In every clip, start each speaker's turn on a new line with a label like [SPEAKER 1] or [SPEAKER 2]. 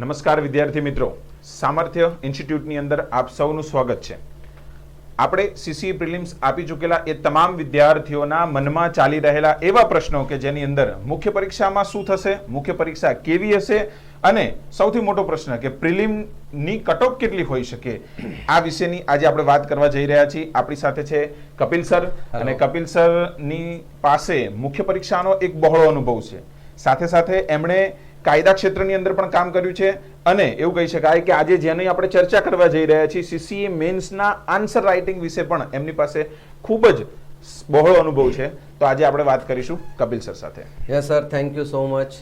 [SPEAKER 1] નમસ્કાર વિદ્યાર્થી મિત્રો, સામર્થ્ય ઇન્સ્ટિટ્યૂટની અંદર આપ સૌનું સ્વાગત છે. આપણે સીસી પ્રિલિમ્સ આપી ચૂકેલા એ તમામ વિદ્યાર્થીઓના મનમાં ચાલી રહેલા એવા પ્રશ્નો કે જેની અંદર મુખ્ય પરીક્ષામાં શું થશે, મુખ્ય પરીક્ષા કેવી હશે અને સૌથી મોટો પ્રશ્ન કે પ્રિલિમની કટઓફ કેટલી હોઈ શકે, આ વિશેની આજે આપણે વાત કરવા જઈ રહ્યા છીએ. આપણી સાથે છે કપિલ સર અને કપિલ સરની પાસે મુખ્ય પરીક્ષાનો એક બહોળો અનુભવ છે. સાથે સાથે એમણે કાયદા ક્ષેત્રની અંદર પણ કામ કર્યું છે અને એવું કહી શકાય કે આજે જેની આપણે ચર્ચા કરવા જઈ રહ્યા છીએ સીસીએ મેન્સના આન્સર રાઇટિંગ વિશે પણ એમની પાસે ખૂબ જ બહોળો અનુભવ છે. તો આજે આપણે વાત કરીશું કપિલ સર સાથે.
[SPEAKER 2] Yes sir, thank you so much.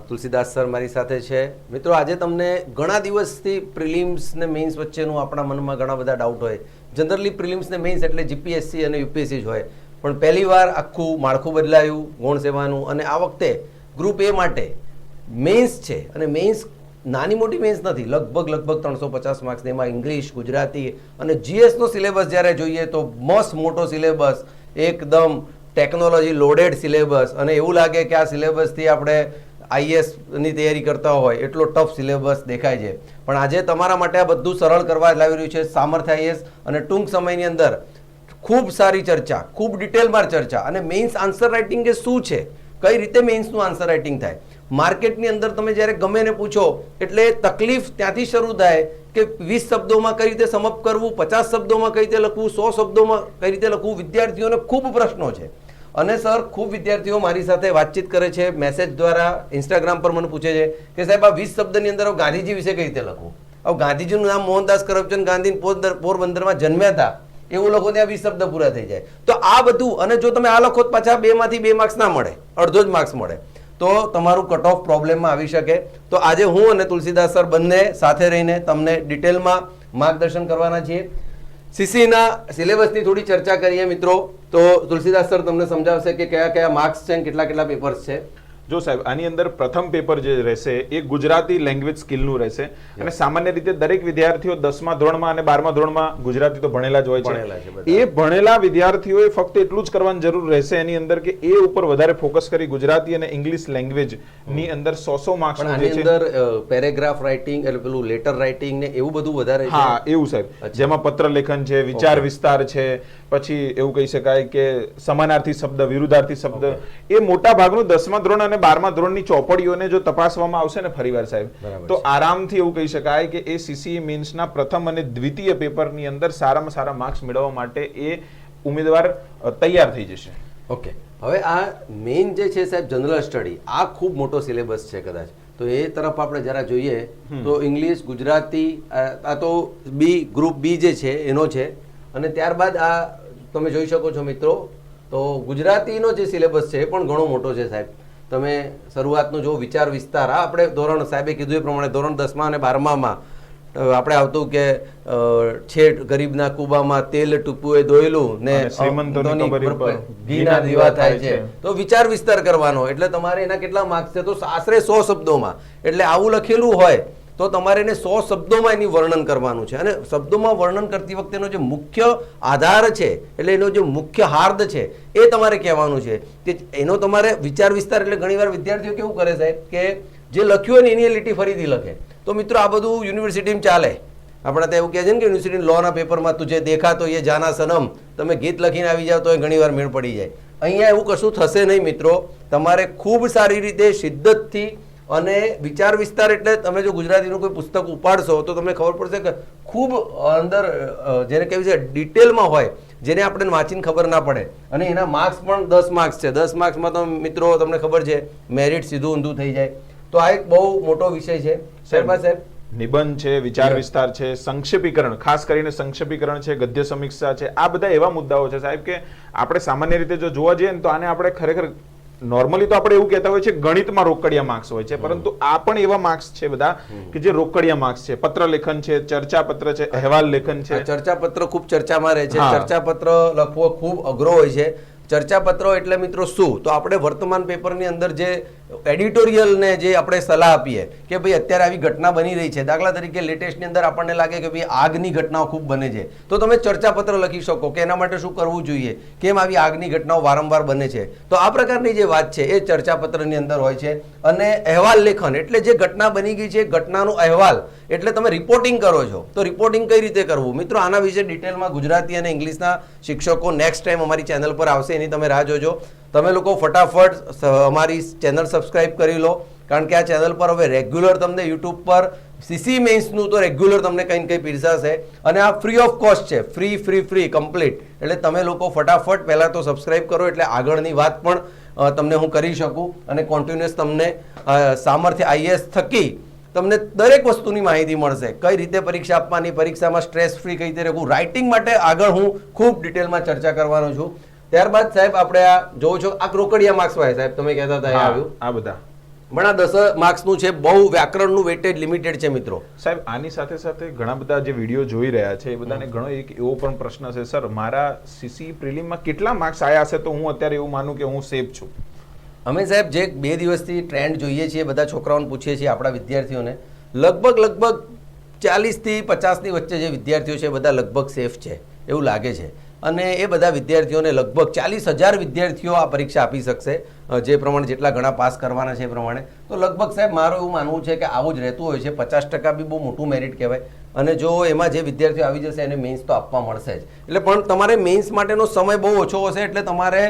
[SPEAKER 2] Tulsidas sir મારી સાથે છે. મિત્રો, આજે તમને ઘણા દિવસથી પ્રિલિમ્સ ને મેઇન્સ વચ્ચેનું આપણા મનમાં ઘણા બધા ડાઉટ હોય. જનરલી પ્રિલિમ્સ ને મેઇન્સ એટલે જીપીએસસી અને યુપીએસસી જ હોય, પણ પહેલી વાર આખું માળખું બદલાયું ગૌણ સેવાનું અને આ વખતે ગ્રુપ એ માટે મેઇન્સ છે. અને મેઇન્સ નાની મોટી મેઇન્સ નથી, લગભગ 350 માર્ક્સ. એમાં ઇંગ્લિશ, ગુજરાતી અને જીએસનો સિલેબસ જ્યારે જોઈએ તો મસ્ત મોટો સિલેબસ, એકદમ ટેકનોલોજી લોડેડ સિલેબસ, અને એવું લાગે કે આ સિલેબસથી આપણે આઈએસની તૈયારી કરતા હોય એટલો ટફ સિલેબસ દેખાય છે. પણ આજે તમારા માટે આ બધું સરળ કરવા લાવી રહ્યું છે સામર્થ્ય આઈએસ, અને ટૂંક સમયની અંદર ખૂબ સારી ચર્ચા, ખૂબ ડિટેલમાં ચર્ચા. અને મેઇન્સ આન્સર રાઇટિંગ એ શું છે, કઈ રીતે મેઇન્સનું આન્સર રાઇટિંગ થાય. માર્કેટની અંદર તમે જ્યારે ગમે એને પૂછો એટલે તકલીફ ત્યાંથી શરૂ થાય કે 20 શબ્દોમાં કઈ રીતે સમઅપ કરવું, 50 શબ્દોમાં કઈ રીતે લખવું, 100 શબ્દોમાં કઈ રીતે લખવું. વિદ્યાર્થીઓને ખૂબ પ્રશ્નો છે. અને સર, ખૂબ વિદ્યાર્થીઓ મારી સાથે વાતચીત કરે છે, મેસેજ દ્વારા, ઇન્સ્ટાગ્રામ પર મને પૂછે છે કે સાહેબ આ 20 શબ્દની અંદર ગાંધીજી વિશે કઈ રીતે લખવું. હવે ગાંધીજીનું નામ મોહનદાસ કરમચંદ ગાંધી પોરબંદરમાં જન્મ્યા હતા એવું લખો, ત્યાં 20 શબ્દ પૂરા થઈ જાય. તો આ બધું, અને જો તમે આ લખો તો પાછા 2 માંથી 2 માર્ક્સ ના મળે, અડધો જ માર્ક્સ મળે, તો તમારું કટ ઓફ પ્રોબ્લેમમાં આવી શકે. તો આજે હું અને તુલસીદાસ સર બંને સાથે રહીને તમને ડિટેલમાં માર્ગદર્શન કરવાના છીએ. સીસીના સિલેબસની થોડી ચર્ચા કરીએ મિત્રો. તો તુલસીદાસ સર તમને સમજાવશે કે કયા કયા માર્ક્સ છે અને કેટલા કેટલા પેપર્સ છે.
[SPEAKER 1] જો સાહેબ, આની અંદર પ્રથમ પેપર જે રહેશે એ ગુજરાતી લેંગ્વેજ સ્કિલનું રહેશે. અને સામાન્ય રીતે દરેક વિદ્યાર્થીઓ 10મા ધોરણમાં અને 12મા ધોરણમાં ગુજરાતી તો ભણેલા જ હોય છે. એ ભણેલા વિદ્યાર્થીઓએ ફક્ત એટલું જ કરવાની જરૂર રહેશે એની અંદર કે એ ઉપર વધારે ફોકસ કરી ગુજરાતી અને ઇંગ્લિશ લેંગ્વેજ ની અંદર 100 માર્ક્સ
[SPEAKER 2] આની અંદર પેરેગ્રાફ રાઇટિંગ એટલે પેલું લેટર રાઇટિંગ ને એવું બધું વધારે છે.
[SPEAKER 1] હા, એવું સાહેબ, જેમાં પત્ર લેખન છે, વિચાર વિસ્તાર છે, પછી એવું કહી શકાય કે સમાનાર્થી શબ્દ, વિરુદ્ધાર્થી શબ્દ, એ મોટા ભાગનું 10મા ધોરણ અને 12મા ધોરણની ચોપડીઓને જો તપાસવામાં આવશે ને ફરીવાર સાહેબ, તો આરામથી એવું કહી શકાય કે એ સીસીએ મેન્સના પ્રથમ અને દ્વિતીય પેપરની અંદર સારામાં સારા માર્ક્સ મેળવવા માટે એ ઉમેદવાર તૈયાર થઈ જશે.
[SPEAKER 2] ઓકે, હવે આ મેઇન જે છે સાહેબ જનરલ સ્ટડી, આ ખૂબ મોટો સિલેબસ છે કદાચ. તો એ તરફ આપણે જરા જોઈએ તો ઇંગ્લિશ, ગુજરાતી, આ તો ગ્રુપ બી જે છે એનો છે. અને ત્યારબાદ આ તમે જોઈ શકો છો મિત્રો, તો ગુજરાતીનો જે સિલેબસ છે એ પણ ઘણો મોટો છે સાહેબ. તમે શરૂઆતનો જો વિચાર વિસ્તાર, આ આપણે ધોરણ, સાહેબે કીધું એ પ્રમાણે ધોરણ 10મા અને 12મામાં આપણે આવતું કે છેટ ગરીબના કુબામાં તેલ ટૂપુએ દોયલું ને ઘીના દીવા થાય છે. તો વિચાર વિસ્તાર કરવાનો, એટલે તમારે એના કેટલા માર્ક્સ છે તો આશરે 100 શબ્દોમાં. એટલે આવું લખેલું હોય તો તમારે એને 100 શબ્દોમાં એની વર્ણન કરવાનું છે. અને શબ્દોમાં વર્ણન કરતી વખતે એનો જે મુખ્ય આધાર છે, એટલે એનો જે મુખ્ય હાર્દ છે એ તમારે કહેવાનું છે. કે એનો તમારે વિચાર વિસ્તાર, એટલે ઘણીવાર વિદ્યાર્થીઓ કેવું કરે સાહેબ કે જે લખ્યું હોય ને એની લીટી ફરીથી લખે. તો મિત્રો, આ બધું યુનિવર્સિટીમાં ચાલે. આપણે ત્યાં એવું કહે છે ને કે યુનિવર્સિટી લોના પેપરમાં તુજે દેખા તો એ જાના સનમ, તમે ગીત લખીને આવી જાવ તો એ ઘણીવાર મેળ પડી જાય. અહીંયા એવું કશું થશે નહીં મિત્રો. તમારે ખૂબ સારી રીતે શિદ્દતથી અને વિચાર વિસ્તાર, એટલે તમે જો ગુજરાતીનું કોઈ પુસ્તક ઉપાડશો તો તમને ખબર પડશે કે ખૂબ અંદર જેને કહેવાય છે ડિટેલમાં હોય, જેને આપણે વાંચીને ખબર ના પડે. અને એના માર્ક્સ પણ 10 માર્ક્સ છે. 10 માર્ક્સમાં તો મિત્રો તમને ખબર છે મેરિટ સીધું ઊંધું થઈ જાય. તો આ એક બહુ મોટો વિષય છે સાહેબ.
[SPEAKER 1] નિબંધ છે, વિચાર વિસ્તાર છે, સંક્ષેપીકરણ, ખાસ કરીને સંક્ષેપીકરણ છે, ગદ્ય સમીક્ષા છે, આ બધા એવા મુદ્દાઓ છે સાહેબ કે આપણે સામાન્ય રીતે જો જોવા જઈએ ને તો આને આપણે ખરેખર નોર્મલી તો આપણે એવું કહેતા હોય છે ગણિતમાં રોકડિયા માર્ક્સ હોય છે, પરંતુ આ પણ એવા માર્ક્સ છે બધા કે જે રોકડિયા માર્ક્સ છે. પત્ર લેખન છે, ચર્ચા પત્ર છે, અહેવાલ લેખન છે.
[SPEAKER 2] ચર્ચા પત્ર ખૂબ ચર્ચામાં રહે છે. ચર્ચા પત્ર લખવો ખૂબ અઘરો હોય છે. ચર્ચા પત્રો એટલે મિત્રો શું, તો આપણે વર્તમાન પેપરની અંદર જે એડિટોરિયલને જે આપણે સલાહ આપીએ કે ભાઈ અત્યારે આવી ઘટના બની રહી છે, દાખલા તરીકે લેટેસ્ટની અંદર આપણને લાગે કે ભાઈ આગની ઘટનાઓ ખૂબ બને છે, તો તમે ચર્ચાપત્ર લખી શકો કે એના માટે શું કરવું જોઈએ, કેમ આવી આગની ઘટનાઓ વારંવાર બને છે. તો આ પ્રકારની જે વાત છે એ ચર્ચાપત્રની અંદર હોય છે. અને અહેવાલ લેખન એટલે જે ઘટના બની ગઈ છે ઘટનાનો અહેવાલ એટલે તમે રિપોર્ટિંગ કરો છો. તો રિપોર્ટિંગ કઈ રીતે કરવું મિત્રો, આના વિશે ડિટેલમાં ગુજરાતી અને ઇંગ્લિશના શિક્ષકો નેક્સ્ટ ટાઈમ અમારી ચેનલ પર આવશે, એની તમે રાહ જોજો. તમે લોકો ફટાફટ અમારી ચેનલ સબસ્ક્રાઇબ કરી લો, કારણ કે આ ચેનલ પર હવે રેગ્યુલર તમને યુટ્યુબ પર સીસી મેઇન્સનું તો રેગ્યુલર તમને કંઈ કંઈ પીરસાશે. અને આ ફ્રી ઓફ કોસ્ટ છે, ફ્રી કમ્પ્લીટ. એટલે તમે લોકો ફટાફટ પહેલાં તો સબસ્ક્રાઇબ કરો, એટલે આગળની વાત પણ તમને હું કરી શકું અને કોન્ટિન્યુઅસ તમને સામર્થ્ય આઈએએસ થકી તમને દરેક વસ્તુની માહિતી મળશે. કઈ રીતે પરીક્ષા આપવાની, પરીક્ષામાં સ્ટ્રેસ ફ્રી કઈ રીતે રહેવું, રાઇટિંગ માટે આગળ હું ખૂબ ડિટેલમાં ચર્ચા કરવાનો છું. ત્યારબાદ સાહેબ આપણે આ જોવો છો આ ક્રોકડિયા માર્ક્સ હોય સાહેબ, તમે કહેતા હતા આવ્યું
[SPEAKER 1] આ બધા
[SPEAKER 2] પણ આ 10 માર્ક્સનું છે, બહુ વ્યાકરણનું વેટેજ લિમિટેડ છે મિત્રો.
[SPEAKER 1] સાહેબ આની સાથે સાથે ઘણા બધા જે વિડીયો જોઈ રહ્યા છે એ બધાને ઘણો એક એવો પણ પ્રશ્ન છે, સર મારા સીસી પ્રિલિમમાં કેટલા માર્ક્સ આવ્યા હશે તો હું અત્યારે એવું માનું કે હું સેફ છું.
[SPEAKER 2] અમે સાહેબ જે 2 દિવસથી ટ્રેન્ડ જોઈએ છીએ, બધા છોકરાઓને પૂછીએ છીએ, આપણા વિદ્યાર્થીઓને લગભગ 40 થી 50 ની વચ્ચે જે વિદ્યાર્થીઓ છે બધા લગભગ સેફ છે એવું લાગે છે. અને એ બધા વિદ્યાર્થીઓને લગભગ 40,000 વિદ્યાર્થીઓ આ પરીક્ષા આપી શકશે, જે પ્રમાણે જેટલા ઘણા પાસ કરવાના છે એ પ્રમાણે. તો લગભગ સાહેબ મારું એવું માનવું છે કે આવું જ રહેતું હોય છે. 50% બી બહુ મોટું મેરિટ કહેવાય. અને જો એમાં જે વિદ્યાર્થીઓ આવી જશે એને મેઇન્સ તો આપવા મળશે જ. એટલે પણ તમારે મેઇન્સ માટેનો સમય બહુ ઓછો હશે, એટલે તમારે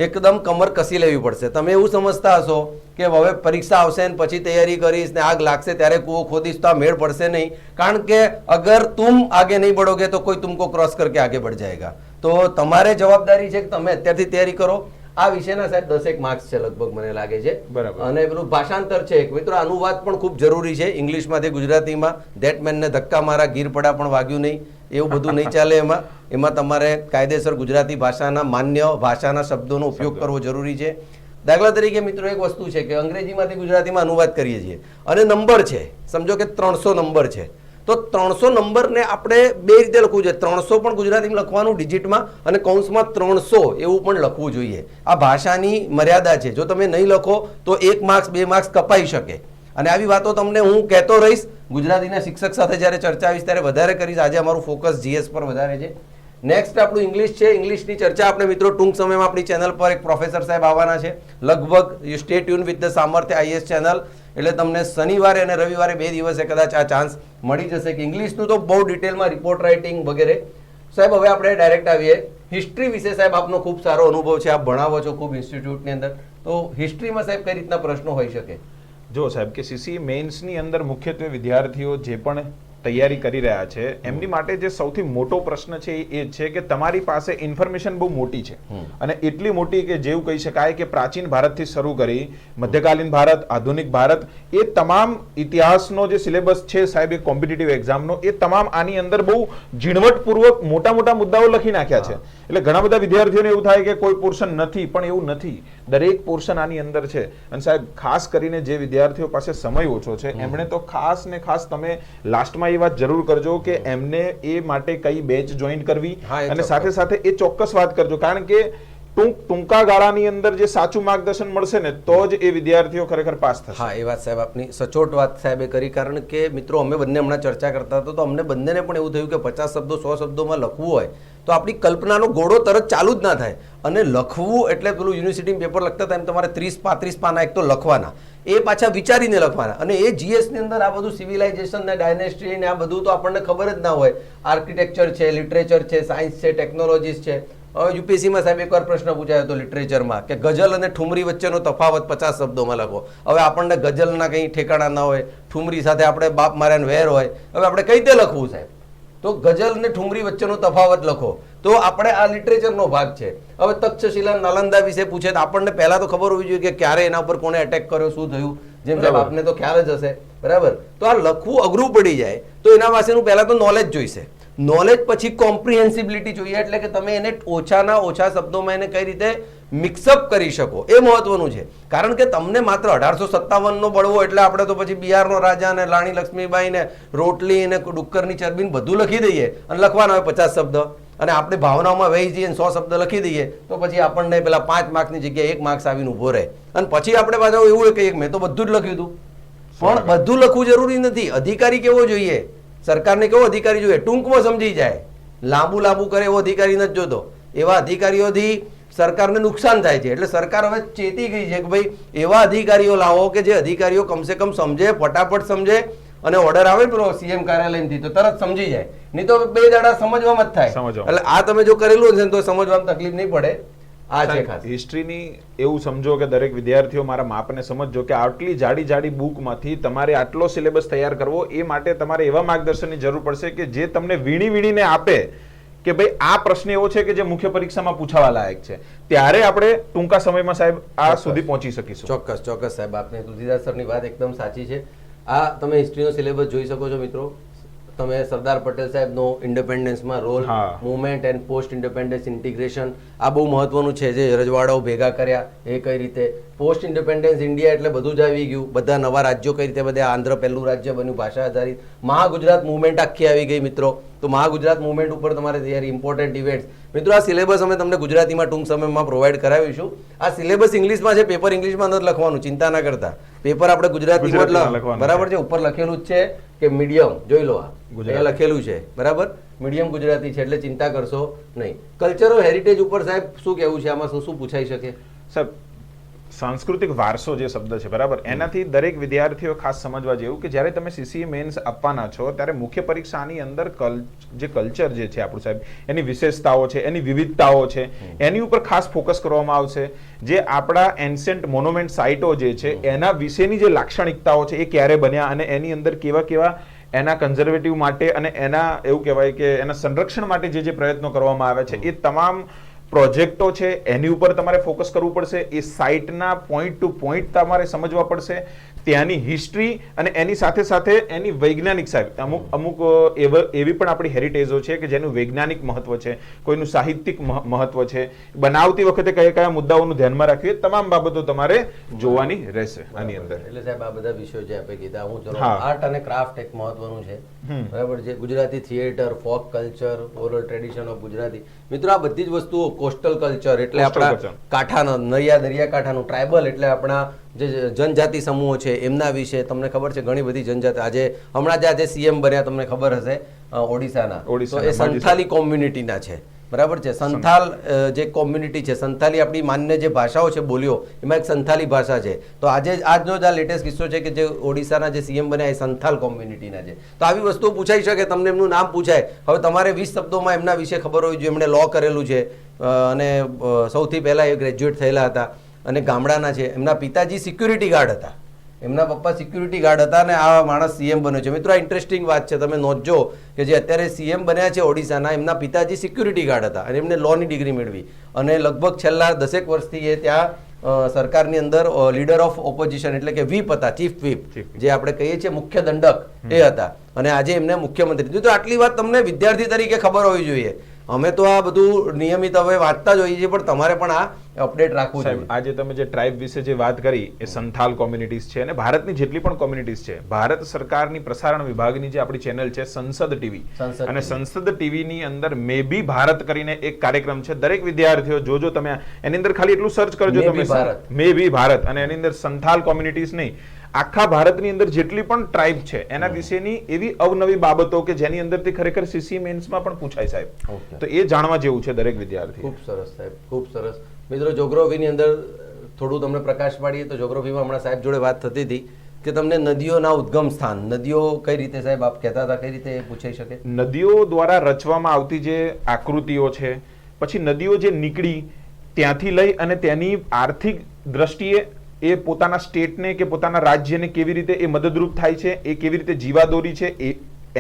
[SPEAKER 2] એકદમ કમર કસી લેવી પડશે. તમે એવું સમજતા હશો કે હવે પરીક્ષા આવશે ને પછી તૈયારી કરીશ ને આગ લાગશે ત્યારે કૂવો ખોદીશ, તો આ મેળ પડશે નહીં. કારણ કે અગર તુમ આગે નહીં બઢોગે તો કોઈ તુમકો ક્રોસ કરકે આગે बढ़ जाएगा. તો તમારે જવાબદારી છે કે તમે અત્યારથી તૈયારી કરો. આ વિષયના સાહેબ 10 માર્ક્સ છે લગભગ મને લાગે છે.
[SPEAKER 1] બરાબર.
[SPEAKER 2] અને પેલું ભાષાંતર છે એક મિત્રો, અનુવાદ પણ ખૂબ જરૂરી છે ઇંગ્લિશમાંથી ગુજરાતીમાં. ધેટ મેનને ધક્કા મારા ગીર પડા પણ વાગ્યું નહીં, એવું બધું નહીં ચાલે. એમાં તમારે કાયદેસર ગુજરાતી ભાષાના માન્ય ભાષાના શબ્દોનો ઉપયોગ કરવો જરૂરી છે. દાખલા તરીકે મિત્રો એક વસ્તુ છે કે અંગ્રેજીમાંથી ગુજરાતીમાં અનુવાદ કરીએ છીએ અને નંબર છે, સમજો કે 300 નંબર છે, તો 300 નંબરને આપણે 2 રીતે લખવું જોઈએ. 300 પણ ગુજરાતીમાં લખવાનું ડિજિટમાં અને કૌંસમાં 300 એવું પણ લખવું જોઈએ. આ ભાષાની મર્યાદા છે. જો તમે નહીં લખો તો 1 માર્ક્સ 2 માર્ક્સ કપાઈ શકે. અને આવી વાતો તમને હું કહેતો રહીશ, ગુજરાતીના શિક્ષક સાથે જ્યારે ચર્ચા આવીશ ત્યારે વધારે કરીશ. આજે અમારું ફોકસ જીએસ પર વધારે છે. નેક્સ્ટ આપણું ઇંગ્લિશ છે. ઇંગ્લિશની ચર્ચા આપણે મિત્રો ટૂંક સમયમાં આપણી ચેનલ પર એક પ્રોફેસર સાહેબ આવવાના છે. લગભગ you stay tune with the સામર્થ્ય આઈએએસ ચેનલ. એટલે તમને શનિવારે અને રવિવારે 2 દિવસે કદાચ આ ચાન્સ મળી જશે કે ઇંગ્લિશનું તો બહુ ડિટેલમાં રિપોર્ટ રાઇટિંગ વગેરે. સાહેબ હવે આપણે ડાયરેક્ટ આવીએ હિસ્ટ્રી વિશે. સાહેબ આપનો ખૂબ સારો અનુભવ છે, આપ ભણાવો છો ખૂબ ઇન્સ્ટિટ્યૂટની અંદર. તો હિસ્ટ્રીમાં સાહેબ કઈ રીતના પ્રશ્નો હોઈ શકે?
[SPEAKER 1] જો સાહેબ કે સીસી મેઇન્સની અંદર મુખ્યત્વે વિદ્યાર્થીઓ જે પણ તૈયારી કરી રહ્યા છે એમની માટે જે સૌથી મોટો પ્રશ્ન છે એ છે કે તમારી પાસે ઇન્ફોર્મેશન બહુ મોટી છે, અને એટલી મોટી કે જેવું કહી શકાય કે પ્રાચીન ભારતથી શરૂ કરી મધ્યકાલીન ભારત, આધુનિક ભારત, એ તમામ ઇતિહાસનો જે સિલેબસ છે સાહેબ એ કોમ્પિટિટિવ એક્ઝામનો, એ તમામ આની અંદર બહુ ઝીણવટપૂર્વક મોટા મોટા મુદ્દાઓ લખી નાખ્યા છે. એટલે ઘણા બધા વિદ્યાર્થીઓને એવું થાય કે કોઈ પોર્શન નથી, પણ એવું નથી. દરેક પોર્શન આની અંદર છે. અને સાહેબ ખાસ કરીને જે વિદ્યાર્થીઓ પાસે સમય ઓછો છે એમણે તો ખાસ ને ખાસ તમે લાસ્ટમાં એ વાત જરૂર કરજો કે એમને એ માટે કઈ બેચ જોઈન કરવી, અને સાથે સાથે એ ચોક્કસ વાત કરજો, કારણ કે ટૂંકા ગાળાની અંદર જે સાચું માર્ગદર્શન મળશે ને તો જ એ વિદ્યાર્થીઓ ખરેખર પાસ થશે.
[SPEAKER 2] હા, એ વાત સાહેબ આપની સચોટ વાત સાહેબે કરી. કારણ કે મિત્રો અમે બંને હમણાં ચર્ચા કરતા હતા તો અમને બંનેને પણ એવું થયું કે 50 શબ્દો 100 શબ્દોમાં લખવું હોય તો આપણી કલ્પનાનો ઘોડો તરત ચાલુ જ ના થાય. અને લખવું એટલે પેલું યુનિવર્સિટીમાં પેપર લખતા હતા એમ તમારે 30-35 પાના એક તો લખવાના, એ પાછા વિચારીને લખવાના. અને એ જીએસની અંદર આ બધું સિવિલાઇઝેશન ને ડાયનેસ્ટી ને આ બધું તો આપણને ખબર જ ના હોય. આર્કિટેક્ચર છે, લિટરેચર છે, સાયન્સ છે, ટેકનોલોજીસ છે. યુપીએસસીમાં સાહેબ એકવાર પ્રશ્ન પૂછાયો હતો લિટરેચરમાં કે ગઝલ અને ઠુમરી વચ્ચેનો તફાવત 50 શબ્દોમાં લખો. હવે આપણને ગઝલના કંઈ ઠેકાણા ના હોય, ઠુમરી સાથે આપણે બાપ માર્યાને વેર હોય, હવે આપણે કઈ રીતે લખવું સાહેબ? તો ગઝલ અને ઠુમરી વચ્ચેનો તફાવત લખો. તો આપણે આ લિટરેચરનો ભાગ છે. હવે તક્ષશિલા નાલંદા વિશે પૂછે તો આપણને પહેલા તો ખબર હોવી જોઈએ કે ક્યારે એના ઉપર કોને એટેક કર્યો, શું થયું. જેમ સાહેબ આપને તો ખ્યાલ જ હશે, બરાબર? તો આ લખવું અઘરું પડી જાય તો એના પાસેનું પહેલા તો નોલેજ જોઈશે. નોલેજ પછી કોમ્પ્રિહેન્સિબિલિટી જોઈએ, એટલે કે તમે એને ઓછાના ઓછા શબ્દોમાં એને કઈ રીતે મિક્સઅપ કરી શકો એ મહત્વનું છે. કારણ કે તમને માત્ર 1857નો બળવો એટલે આપણે તો પછી બિહારનો રાજા ને રાણી લક્ષ્મીબાઈ ને રોટલી ને ડુક્કરની ચરબી બધું લખી દઈએ અને લખવાના હોય 50 શબ્દ. અને આપણે ભાવનાઓમાં વહી જઈએ 100 શબ્દ લખી દઈએ તો પછી આપણને પેલા 5 માર્ક્સની જગ્યાએ 1 માર્ક્સ આવીને ઊભો રહે અને પછી આપણે પાછા એવું કહીએ મેં તો બધું જ લખ્યું હતું. પણ બધું લખવું જરૂરી નથી. અધિકારી કેવો જોઈએ, સરકારને કેવો અધિકારી જોઈએ, ટૂંકમાં સમજી જાય, લાંબુ કરે એવો અધિકારી નથી જોતો. એવા અધિકારીઓથી સરકારને નુકસાન થાય છે. એટલે સરકાર હવે ચેતી ગઈ છે કે ભાઈ એવા અધિકારીઓ લાવો કે જે અધિકારીઓ કમસે કમ સમજે, ફટાફટ સમજે અને ઓર્ડર આવે પેલો સીએમ કાર્યાલયથી તો તરત સમજી જાય. નહીં તો 2 દાડા સમજવામાં જ થાય. એટલે આ તમે જો કરેલું છે તો સમજવામાં તકલીફ નહીં પડે. આ છે ખાસ
[SPEAKER 1] હિસ્ટ્રીની. એવું સમજો કે દરેક વિદ્યાર્થીઓ મારા માપને સમજો કે આટલી જાડી બુકમાંથી તમારે આટલો સિલેબસ તૈયાર કરવો, એ માટે તમારે એવા માર્ગદર્શનની જરૂર પડશે કે જે તમને વીણીને આપે કે ભાઈ આ પ્રશ્ન એવો છે કે જે મુખ્ય પરીક્ષામાં પૂછાવા લાયક છે. ત્યારે આપણે ટૂંકા સમયમાં સાહેબ આ સુધી પહોંચી શકીશું.
[SPEAKER 2] ચોક્કસ સાહેબ, આપને તુલસીદાસ સરની વાત એકદમ સાચી છે. આ તમે હિસ્ટ્રીનો સિલેબસ જોઈ શકો છો મિત્રો. તમે સરદાર પટેલ સાહેબનો ઇન્ડિપેન્ડન્સમાં role, movement and post independence integration, આ બહુ મહત્વનું છે. જે રજવાડાઓ ભેગા કર્યા એ કઈ રીતે, પોસ્ટ ઇન્ડિપેન્ડન્સ ઇન્ડિયા એટલે બધું જ આવી ગયું, બધા નવા રાજ્યો કઈ રીતે, બધા આંધ્ર પહેલું રાજ્ય બન્યું ભાષા આધારિત, મહાગુજરાત મુવમેન્ટ આખી આવી ગઈ મિત્રો. તો મહાગુજરાત મુવમેન્ટ ઉપર તમારે તૈયારી, ઇમ્પોર્ટન્ટ ઇવેન્ટ્સ. મિત્રો આ સિલેબસ અમે તમને ગુજરાતીમાં ટૂંક સમયમાં પ્રોવાઈડ કરાવીશું. આ સિલેબસ ઇંગ્લિશમાં છે, પેપર ઇંગ્લિશમાં નથી લખવાનું, ચિંતા ના કરતા. પેપર આપણે ગુજરાતીમાં લખવાનું, બરાબર છે. ઉપર લખેલું જ છે કે મીડિયમ, જોઈ લો આ લખેલું છે, બરાબર, મીડિયમ ગુજરાતી છે, એટલે ચિંતા કરશો નહીં. કલ્ચર હેરિટેજ ઉપર સાહેબ શું કહેવું છે, આમાં શું પૂછાઈ શકે?
[SPEAKER 1] સાહેબ, સાંસ્કૃતિક વારસો જે શબ્દ છે, બરાબર, એનાથી દરેક વિદ્યાર્થીઓ ખાસ સમજવા જેવું કે જ્યારે તમે સીસીઈ મેન્સ આપવાના છો ત્યારે મુખ્ય પરીક્ષાની અંદર જે કલ્ચર જે છે આપણું સાહેબ, એની વિશેષતાઓ છે, એની વિવિધતાઓ છે, એની ઉપર ખાસ ફોકસ કરવામાં આવશે. જે આપણા એન્શન્ટ મોન્યુમેન્ટ સાઇટો જે છે એના વિશેની જે લાક્ષણિકતાઓ છે એ ક્યારે બન્યા અને એની અંદર કેવા એના કન્ઝર્વેટિવ માટે અને એના એવું કહેવાય કે એના સંરક્ષણ માટે જે પ્રયત્નો કરવામાં આવે છે એ તમામ પ્રોજેક્ટો છે એની ઉપર તમારે ફોકસ કરવું પડશે. એ સાઇટના પોઈન્ટ ટુ પોઈન્ટ તમારે સમજવા પડશે, ત્યાંની હિસ્ટ્રી અને એની સાથે એની વૈજ્ઞાનિક સાહેબ અમુક એવી પણ આપણી હેરિટેજો છે કે જેનું વૈજ્ઞાનિક મહત્વ છે, કોઈનું સાહિત્યિક મહત્વ છે, બનાવતી વખતે કયા ધ્યાનમાં રાખવી, એ તમામ બાબતો તમારે જોવાની રહેશે આની અંદર.
[SPEAKER 2] એટલે સાહેબ આ બધા વિષયો જે આપણે કીધા, હું ચલો આર્ટ અને ક્રાફ્ટ એક મહત્વનું છે, બરાબર છે. Gujarati theatre, folk culture, oral tradition of Gujarati. મિત્રો આ બધી જ વસ્તુઓ, કોસ્ટલ કલ્ચર એટલે આપણા કાંઠાનો, દરિયાકાંઠાનું, ટ્રાઇબલ એટલે આપણા જે જનજાતિ સમૂહો છે એમના વિશે તમને ખબર છે. ઘણી બધી જનજાતિ આજે હમણાં જ આજે સીએમ બન્યા, તમને ખબર હશે, ઓડિશાના, તો એ સંથાલી કોમ્યુનિટીના છે, બરાબર છે. સંથાલ જે કોમ્યુનિટી છે, સંથાલી આપણી માન્ય જે ભાષાઓ છે, બોલીઓ, એમાં એક સંથાલી ભાષા છે. તો આજનો જ આ લેટેસ્ટ કિસ્સો છે કે જે ઓડિશાના જે સીએમ બન્યા એ સંથાલ કોમ્યુનિટીના છે. તો આવી વસ્તુઓ પૂછાઈ શકે, તમને એમનું નામ પૂછાય. હવે તમારે 20 શબ્દોમાં એમના વિશે ખબર હોવી જોઈએ. એમણે લો કરેલું છે અને સૌથી પહેલા એ ગ્રેજ્યુએટ થયેલા હતા અને ગામડાના છે. એમના પિતાજી સિક્યુરિટી ગાર્ડ હતા, એમના પપ્પા સિક્યુરિટી ગાર્ડ હતા અને આ માણસ સીએમ બન્યો છે. મિત્રો આ ઇન્ટરેસ્ટિંગ વાત છે, તમે નોંધજો કે જે અત્યારે સીએમ બન્યા છે ઓડિશાના, એમના પિતાજી સિક્યુરિટી ગાર્ડ હતા અને એમને લોની ડિગ્રી મેળવી અને લગભગ છેલ્લા 10 વર્ષથી એ ત્યાં સરકારની અંદર લીડર ઓફ ઓપોઝિશન એટલે કે વ્હીપ હતા, ચીફ વ્હીપ જે આપણે કહીએ છીએ મુખ્ય દંડક, એ હતા અને આજે એમને મુખ્યમંત્રી. તો આટલી વાત તમને વિદ્યાર્થી તરીકે ખબર હોવી જોઈએ. અમે તો આ બધું નિયમિત હવે વાંચતા જ હોઈએ છીએ, પણ તમારે પણ આ અપડેટ રાખવું જોઈએ.
[SPEAKER 1] આજે તમે જે ટ્રાઇબ વિશે જે વાત કરી એ સંથાલ કોમ્યુનિટીઝ છે અને ભારતની જેટલી પણ કોમ્યુનિટીઝ છે, ભારત સરકારની પ્રસારણ વિભાગની જે આપણી ચેનલ છે સંસદ ટીવી, અને સંસદ ટીવી ની અંદર મે બી ભારત કરીને એક કાર્યક્રમ છે. દરેક વિદ્યાર્થીઓ જોજો, તમે એની અંદર ખાલી એટલું સર્ચ કરજો તમે મે બી ભારત, અને એની અંદર સંથાલ કોમ્યુનિટીઝ નહીં, આખા ભારતની અંદર જેટલી પણ ટ્રાઇબ છે એના વિશેની એવી અવનવી બાબતો કે જેની અંદરથી ખરેખર સીસી મેન્સમાં પણ પૂછાય સાહેબ. તો એ જાણવા જેવું છે દરેક વિદ્યાર્થી.
[SPEAKER 2] ખૂબ સરસ સાહેબ, ખૂબ સરસ. મિત્રો જોગ્રાફીની અંદર થોડું તમને પ્રકાશ પાડીએ તો જોગ્રાફીમાં હમણાં સાહેબ જોડે વાત થતી હતી કે તમને નદીઓના ઉદ્ગમ સ્થાન, નદીઓ કઈ રીતે સાહેબ આપ કહેતા હતા, કઈ રીતે પૂછાઈ શકે?
[SPEAKER 1] નદીઓ દ્વારા રચવામાં આવતી જે આકૃતિઓ છે, પછી નદીઓ જે નીકળી ત્યાંથી લઈ અને તેની આર્થિક દ્રષ્ટિએ એ પોતાના સ્ટેટને કે પોતાના રાજ્યને કેવી રીતે એ મદદરૂપ થાય છે, એ કેવી રીતે જીવાદોરી છે,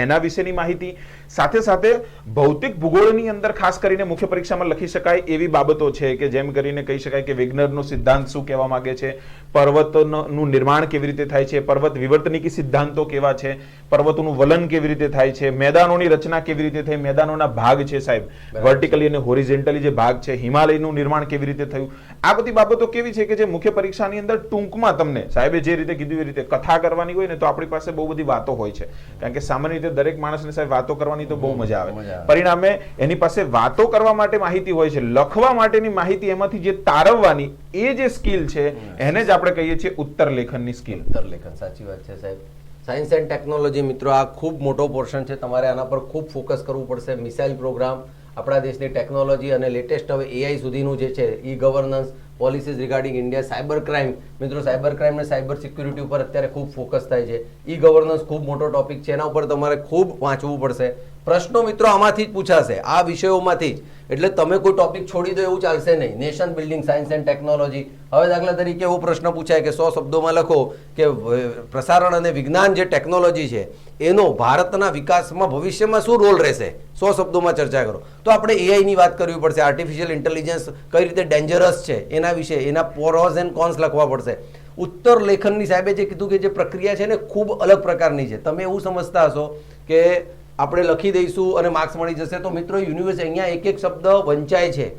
[SPEAKER 1] એના વિશેની માહિતી, સાથે ભૌતિક ભૂગોળની અંદર ખાસ કરીને મુખ્ય પરીક્ષામાં લખી શકાય એવી બાબતો છે કે જેમ કરીને કહી શકાય કે વેગનરનો સિદ્ધાંત શું કહેવા માંગે છે, પર્વતોનું નિર્માણ કેવી રીતે થાય છે, પર્વત વિવર્તનિકી સિદ્ધાંતો કેવા છે, પર્વતોનું વલન કેવી રીતે થાય છે, મેદાનોની રચના કેવી રીતે થઈ, મેદાનોના ભાગ છે સાહેબ, વર્ટિકલી અને હોરિઝોન્ટલી જે ભાગ છે, હિમાલયનું નિર્માણ કેવી રીતે થયું, આ બધી બાબતો કેવી છે કે જે મુખ્ય પરીક્ષાની અંદર ટૂંકમાં તમને સાહેબે જે રીતે કીધું એ રીતે કથા કરવાની હોય ને તો આપણી પાસે બહુ બધી વાતો હોય છે, કારણ કે સામાન્ય રીતે દરેક માણસને સાહેબ વાતો કરવાની તો બહુ મજા આવે, પરિણામે એની પાસે વાતો કરવા માટે માહિતી હોય છે, લખવા માટેની માહિતી એમાંથી જે તારવવાની એ જે સ્કિલ છે એને જ આપણે કહીએ છીએ ઉત્તર લેખનની સ્કિલ.
[SPEAKER 2] ઉત્તર લેખન, સાચી વાત છે સાહેબ. સાયન્સ એન્ડ ટેકનોલોજી મિત્રો આ ખૂબ મોટો પોર્શન છે, તમારે આના પર ખૂબ ફોકસ કરવું પડશે. મિસાઇલ પ્રોગ્રામ, આપણા દેશની ટેકનોલોજી અને લેટેસ્ટ હવે એઆઈ સુધીનું જે છે, e governance, policies regarding India, cyber crime. મિત્રો સાયબર ક્રાઇમ અને સાયબર સિક્યુરિટી ઉપર અત્યારે ખૂબ ફોકસ થાય છે. ઈ ગવર્નન્સ ખૂબ મોટો ટોપિક છે, એના ઉપર તમારે ખૂબ વાંચવું પડશે. પ્રશ્નો મિત્રો આમાંથી જ પૂછાશે, આ વિષયોમાંથી જ. એટલે તમે કોઈ ટોપિક છોડી દો એવું ચાલશે નહીં. Nation building, science and technology. હવે દાખલા તરીકે એવો પ્રશ્ન પૂછાય કે 100 શબ્દોમાં લખો કે પ્રસારણ અને વિજ્ઞાન જે ટેકનોલોજી છે એનો ભારતના વિકાસમાં ભવિષ્યમાં શું રોલ રહેશે, 100 શબ્દોમાં ચર્ચા કરો. તો આપણે એઆઈ ની વાત કરવી પડશે, આર્ટિફિશિયલ ઇન્ટેલિજન્સ કઈ રીતે ડેન્જરસ છે એના વિશે, એના પ્રોઝ એન્ડ કોન્સ લખવા પડશે. ઉત્તર લેખનની સાહેબે જે કીધું કે જે પ્રક્રિયા છે ને ખૂબ અલગ પ્રકારની છે. તમે એવું સમજતા હશો કે આપણે લખી દઈશું અને માર્ક્સ મળી જશે, તો મિત્રો યુનિવર્સિટી અહીંયા એક એક શબ્દ વંચાય છે.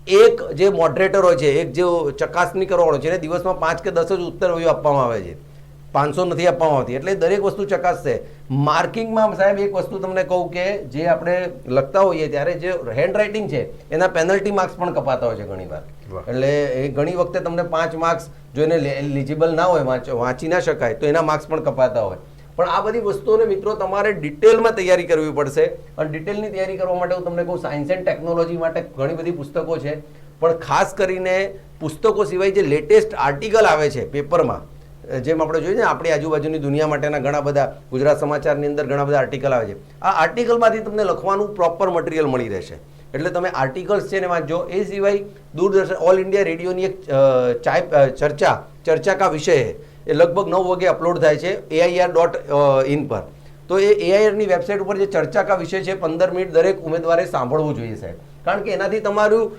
[SPEAKER 2] એક જે મોડરેટર હોય છે, એક જે ચકાસણી કરવાનો છે, એને દિવસમાં 5 કે 10 જ ઉત્તર આપવામાં આવે છે, 500 નથી આપવામાં આવતી. એટલે દરેક વસ્તુ ચકાસશે. માર્કિંગમાં સાહેબ એક વસ્તુ તમને કહું કે જે આપણે લખતા હોઈએ ત્યારે જે હેન્ડ રાઇટિંગ છે એના પેનલ્ટી માર્ક્સ પણ કપાતા હોય છે ઘણી વાર. એટલે એ ઘણી વખતે તમને 5 માર્ક્સ જો એને એલિજિબલ ના હોય, વાંચી ના શકાય, તો એના માર્ક્સ પણ કપાતા હોય. પણ આ બધી વસ્તુઓને મિત્રો તમારે ડિટેલમાં તૈયારી કરવી પડશે. અને ડિટેલની તૈયારી કરવા માટે હું તમને કહું, સાયન્સ એન્ડ ટેકનોલોજી માટે ઘણી બધી પુસ્તકો છે, પણ ખાસ કરીને પુસ્તકો સિવાય જે લેટેસ્ટ આર્ટિકલ આવે છે પેપરમાં, જેમ આપણે જોઈએ ને આપણી આજુબાજુની દુનિયા માટેના ઘણા બધા, ગુજરાત સમાચારની અંદર ઘણા બધા આર્ટિકલ આવે છે, આ આર્ટિકલમાંથી તમને લખવાનું પ્રોપર મટીરિયલ મળી રહેશે. એટલે તમે આર્ટિકલ્સ છે ને વાંચજો. એ સિવાય દૂરદર્શન ઓલ ઇન્ડિયા રેડિયોની એક ચર્ચા કા વિષય છે, એ લગભગ 9 વાગે અપલોડ થાય છે AIR.in પર. તો એ AIRની વેબસાઇટ ઉપર જે ચર્ચા કા વિષય છે 15 મિનિટ દરેક ઉમેદવારે સાંભળવું જોઈએ સાહેબ. કારણ કે એનાથી તમારું,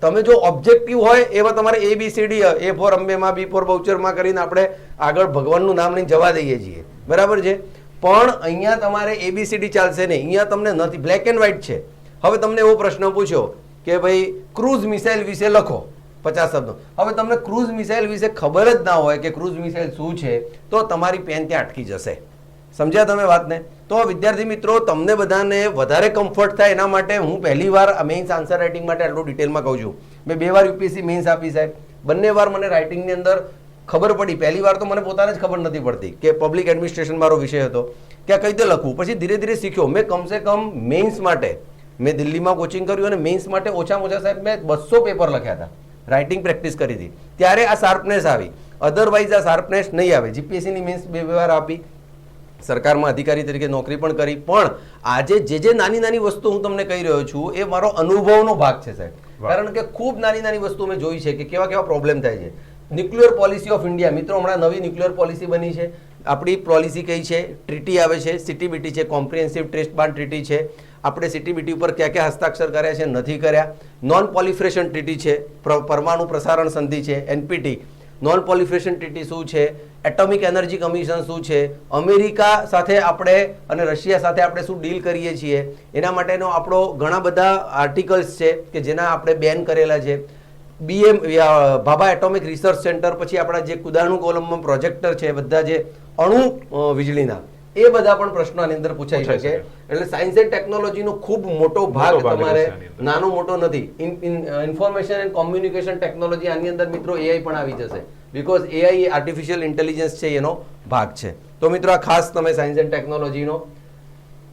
[SPEAKER 2] તમે જો ઓબ્જેક્ટિવ હોય એવા તમારે ABCD, A ફોર અંબેમાં, B ફોર બહુચરમાં કરીને આપણે આગળ ભગવાનનું નામ લઈને જવા દઈએ છીએ, બરાબર છે. પણ અહીંયા તમારે ABCD ચાલશે નહીં, અહીંયા તમને નથી, બ્લેક એન્ડ વ્હાઇટ છે. હવે તમને એવો પ્રશ્ન પૂછ્યો કે ભાઈ ક્રૂઝ મિસાઇલ વિશે લખો 50 શબ્દો. હવે તમને ક્રૂઝ મિસાઇલ વિશે ખબર જ ના હોય કે ક્રૂઝ મિસાઇલ શું છે, તો તમારી પેન ત્યાં અટકી જશે. સમજ્યા તમે વાતને? તો વિદ્યાર્થી મિત્રો, તમને બધાને વધારે કમ્ફર્ટ થાય એના માટે હું પહેલી વાર મેઇન્સ આન્સર રાઇટિંગ માટે આટલું ડિટેલમાં કહું છું. મેં 2 વાર UPSC મેઇન્સ આપી સાહેબ, બંને વાર મને રાઇટિંગની અંદર ખબર પડી. પહેલી વાર તો મને પોતાને જ ખબર નથી પડતી કે પબ્લિક એડમિનિસ્ટ્રેશન મારો વિષય હતો કે આ કઈ રીતે લખવું. પછી ધીરે ધીરે શીખ્યો. મેં કમસે કમ મેઇન્સ માટે મેં દિલ્હીમાં કોચિંગ કર્યું અને મેઇન્સ માટે ઓછામાં ઓછા સાહેબ મેં 200 પેપર લખ્યા હતા, રાઇટિંગ પ્રેક્ટિસ કરી હતી. ત્યારે આ શાર્પનેસ આવી, અધરવાઇઝ આ શાર્પનેસ નહીં આવે. GPSCની મેઇન્સ 2 વાર આપી, સરકારમાં અધિકારી તરીકે નોકરી પણ કરી. પણ આજે જે નાની નાની વસ્તુ હું તમને કહી રહ્યો છું એ મારો અનુભવનો ભાગ છે સાહેબ. કારણ કે ખૂબ નાની નાની વસ્તુ મેં જોઈ છે કે કેવા કેવા પ્રોબ્લેમ થાય છે. ન્યુક્લિયર પોલિસી ઓફ ઇન્ડિયા, મિત્રો હમણાં નવી ન્યુક્લિયર પોલિસી બની છે. આપણી પોલિસી કઈ છે? ટ્રીટી આવે છે, CTBT છે, કોમ્પ્રિહેન્સિવ ટેસ્ટ બાન ટ્રીટી છે. આપણે CTBT ઉપર ક્યાં ક્યાં હસ્તાક્ષર કર્યા છે, નથી કર્યા. નોન પોલિફરેશન ટ્રીટી છે, પરમાણુ પ્રસારણ સંધિ છે, NPT. નોન પોલિફરેશન ટ્રીટી શું છે? એટોમિક એનર્જી કમિશન શું છે? અમેરિકા સાથે આપણે અને રશિયા સાથે આપણે શું ડીલ કરીએ છીએ, એના માટેનો આપણો ઘણા બધા આર્ટિકલ્સ છે કે જેના આપણે બેન કરેલા છે. ભાભા એટોમિક રિસર્ચ સેન્ટર, પછી આપણા જે કુદાણુ કોલમમાં પ્રોજેક્ટર છે, બધા જે અણુ વીજળીના, એ બધા પણ પ્રશ્નો આની અંદર પૂછાઈ શકે. એટલે સાયન્સ એન્ડ ટેકનોલોજીનો ખૂબ મોટો ભાગ તમારે નાનો મોટો નથી. ઇન્ફોર્મેશન એન્ડ કોમ્યુનિકેશન ટેકનોલોજી, આની અંદર મિત્રો AI પણ આવી જશે, બીકોઝ AI આર્ટિફિશિયલ ઇન્ટેલિજન્સ છે એનો ભાગ છે. તો મિત્રો આ ખાસ તમે સાયન્સ એન્ડ ટેકનોલોજીનો.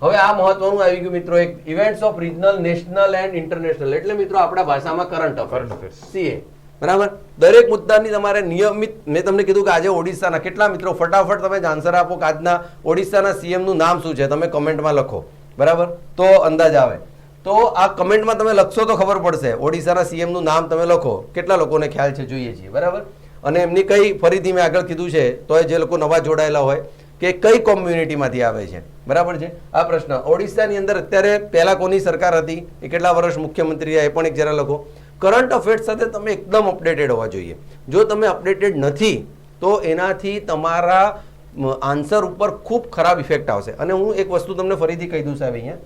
[SPEAKER 2] હવે આ મહત્વનું આવી ગયું મિત્રો, એક events of regional, national and international. એટલે મિત્રો આપણા ભાષામાં કરંટ અફેર્સ, CA, બરાબર. દરેક મુદ્દાની તમારે નિયમિત, મેં તમને કીધું કે આજે ઓડિશાના કેટલા મિત્રો, ફટાફટ તમે આન્સર આપો કે આજના ઓડિશાના CM નું નામ શું છે, તમે કમેન્ટમાં લખો, બરાબર, તો અંદાજ આવે. તો આ કમેન્ટમાં તમે લખશો તો ખબર પડશે. ઓડિશાના CM નું નામ તમે લખો, કેટલા લોકોને ખ્યાલ છે જોઈએ છીએ, બરાબર. અને એમની કઈ, ફરીથી મેં આગળ કીધું છે, તો જે લોકો નવા જોડાયેલા હોય કે કઈ કોમ્યુનિટીમાંથી આવે છે, બરાબર છે. આ પ્રશ્ન, ઓડિશાની અંદર અત્યારે પહેલા કોની સરકાર હતી, એ કેટલા વર્ષ મુખ્યમંત્રી રહ્યા, એ પણ એક જરા લખો. કરંટ અફેર્સ સાથે તમે એકદમ અપડેટેડ હોવા જોઈએ. જો તમે અપડેટેડ નથી તો એનાથી તમારા આન્સર ઉપર ખૂબ ખરાબ ઇફેક્ટ આવશે. અને હું એક વસ્તુ તમને ફરીથી કહી દઉં સાહેબ, અહીંયા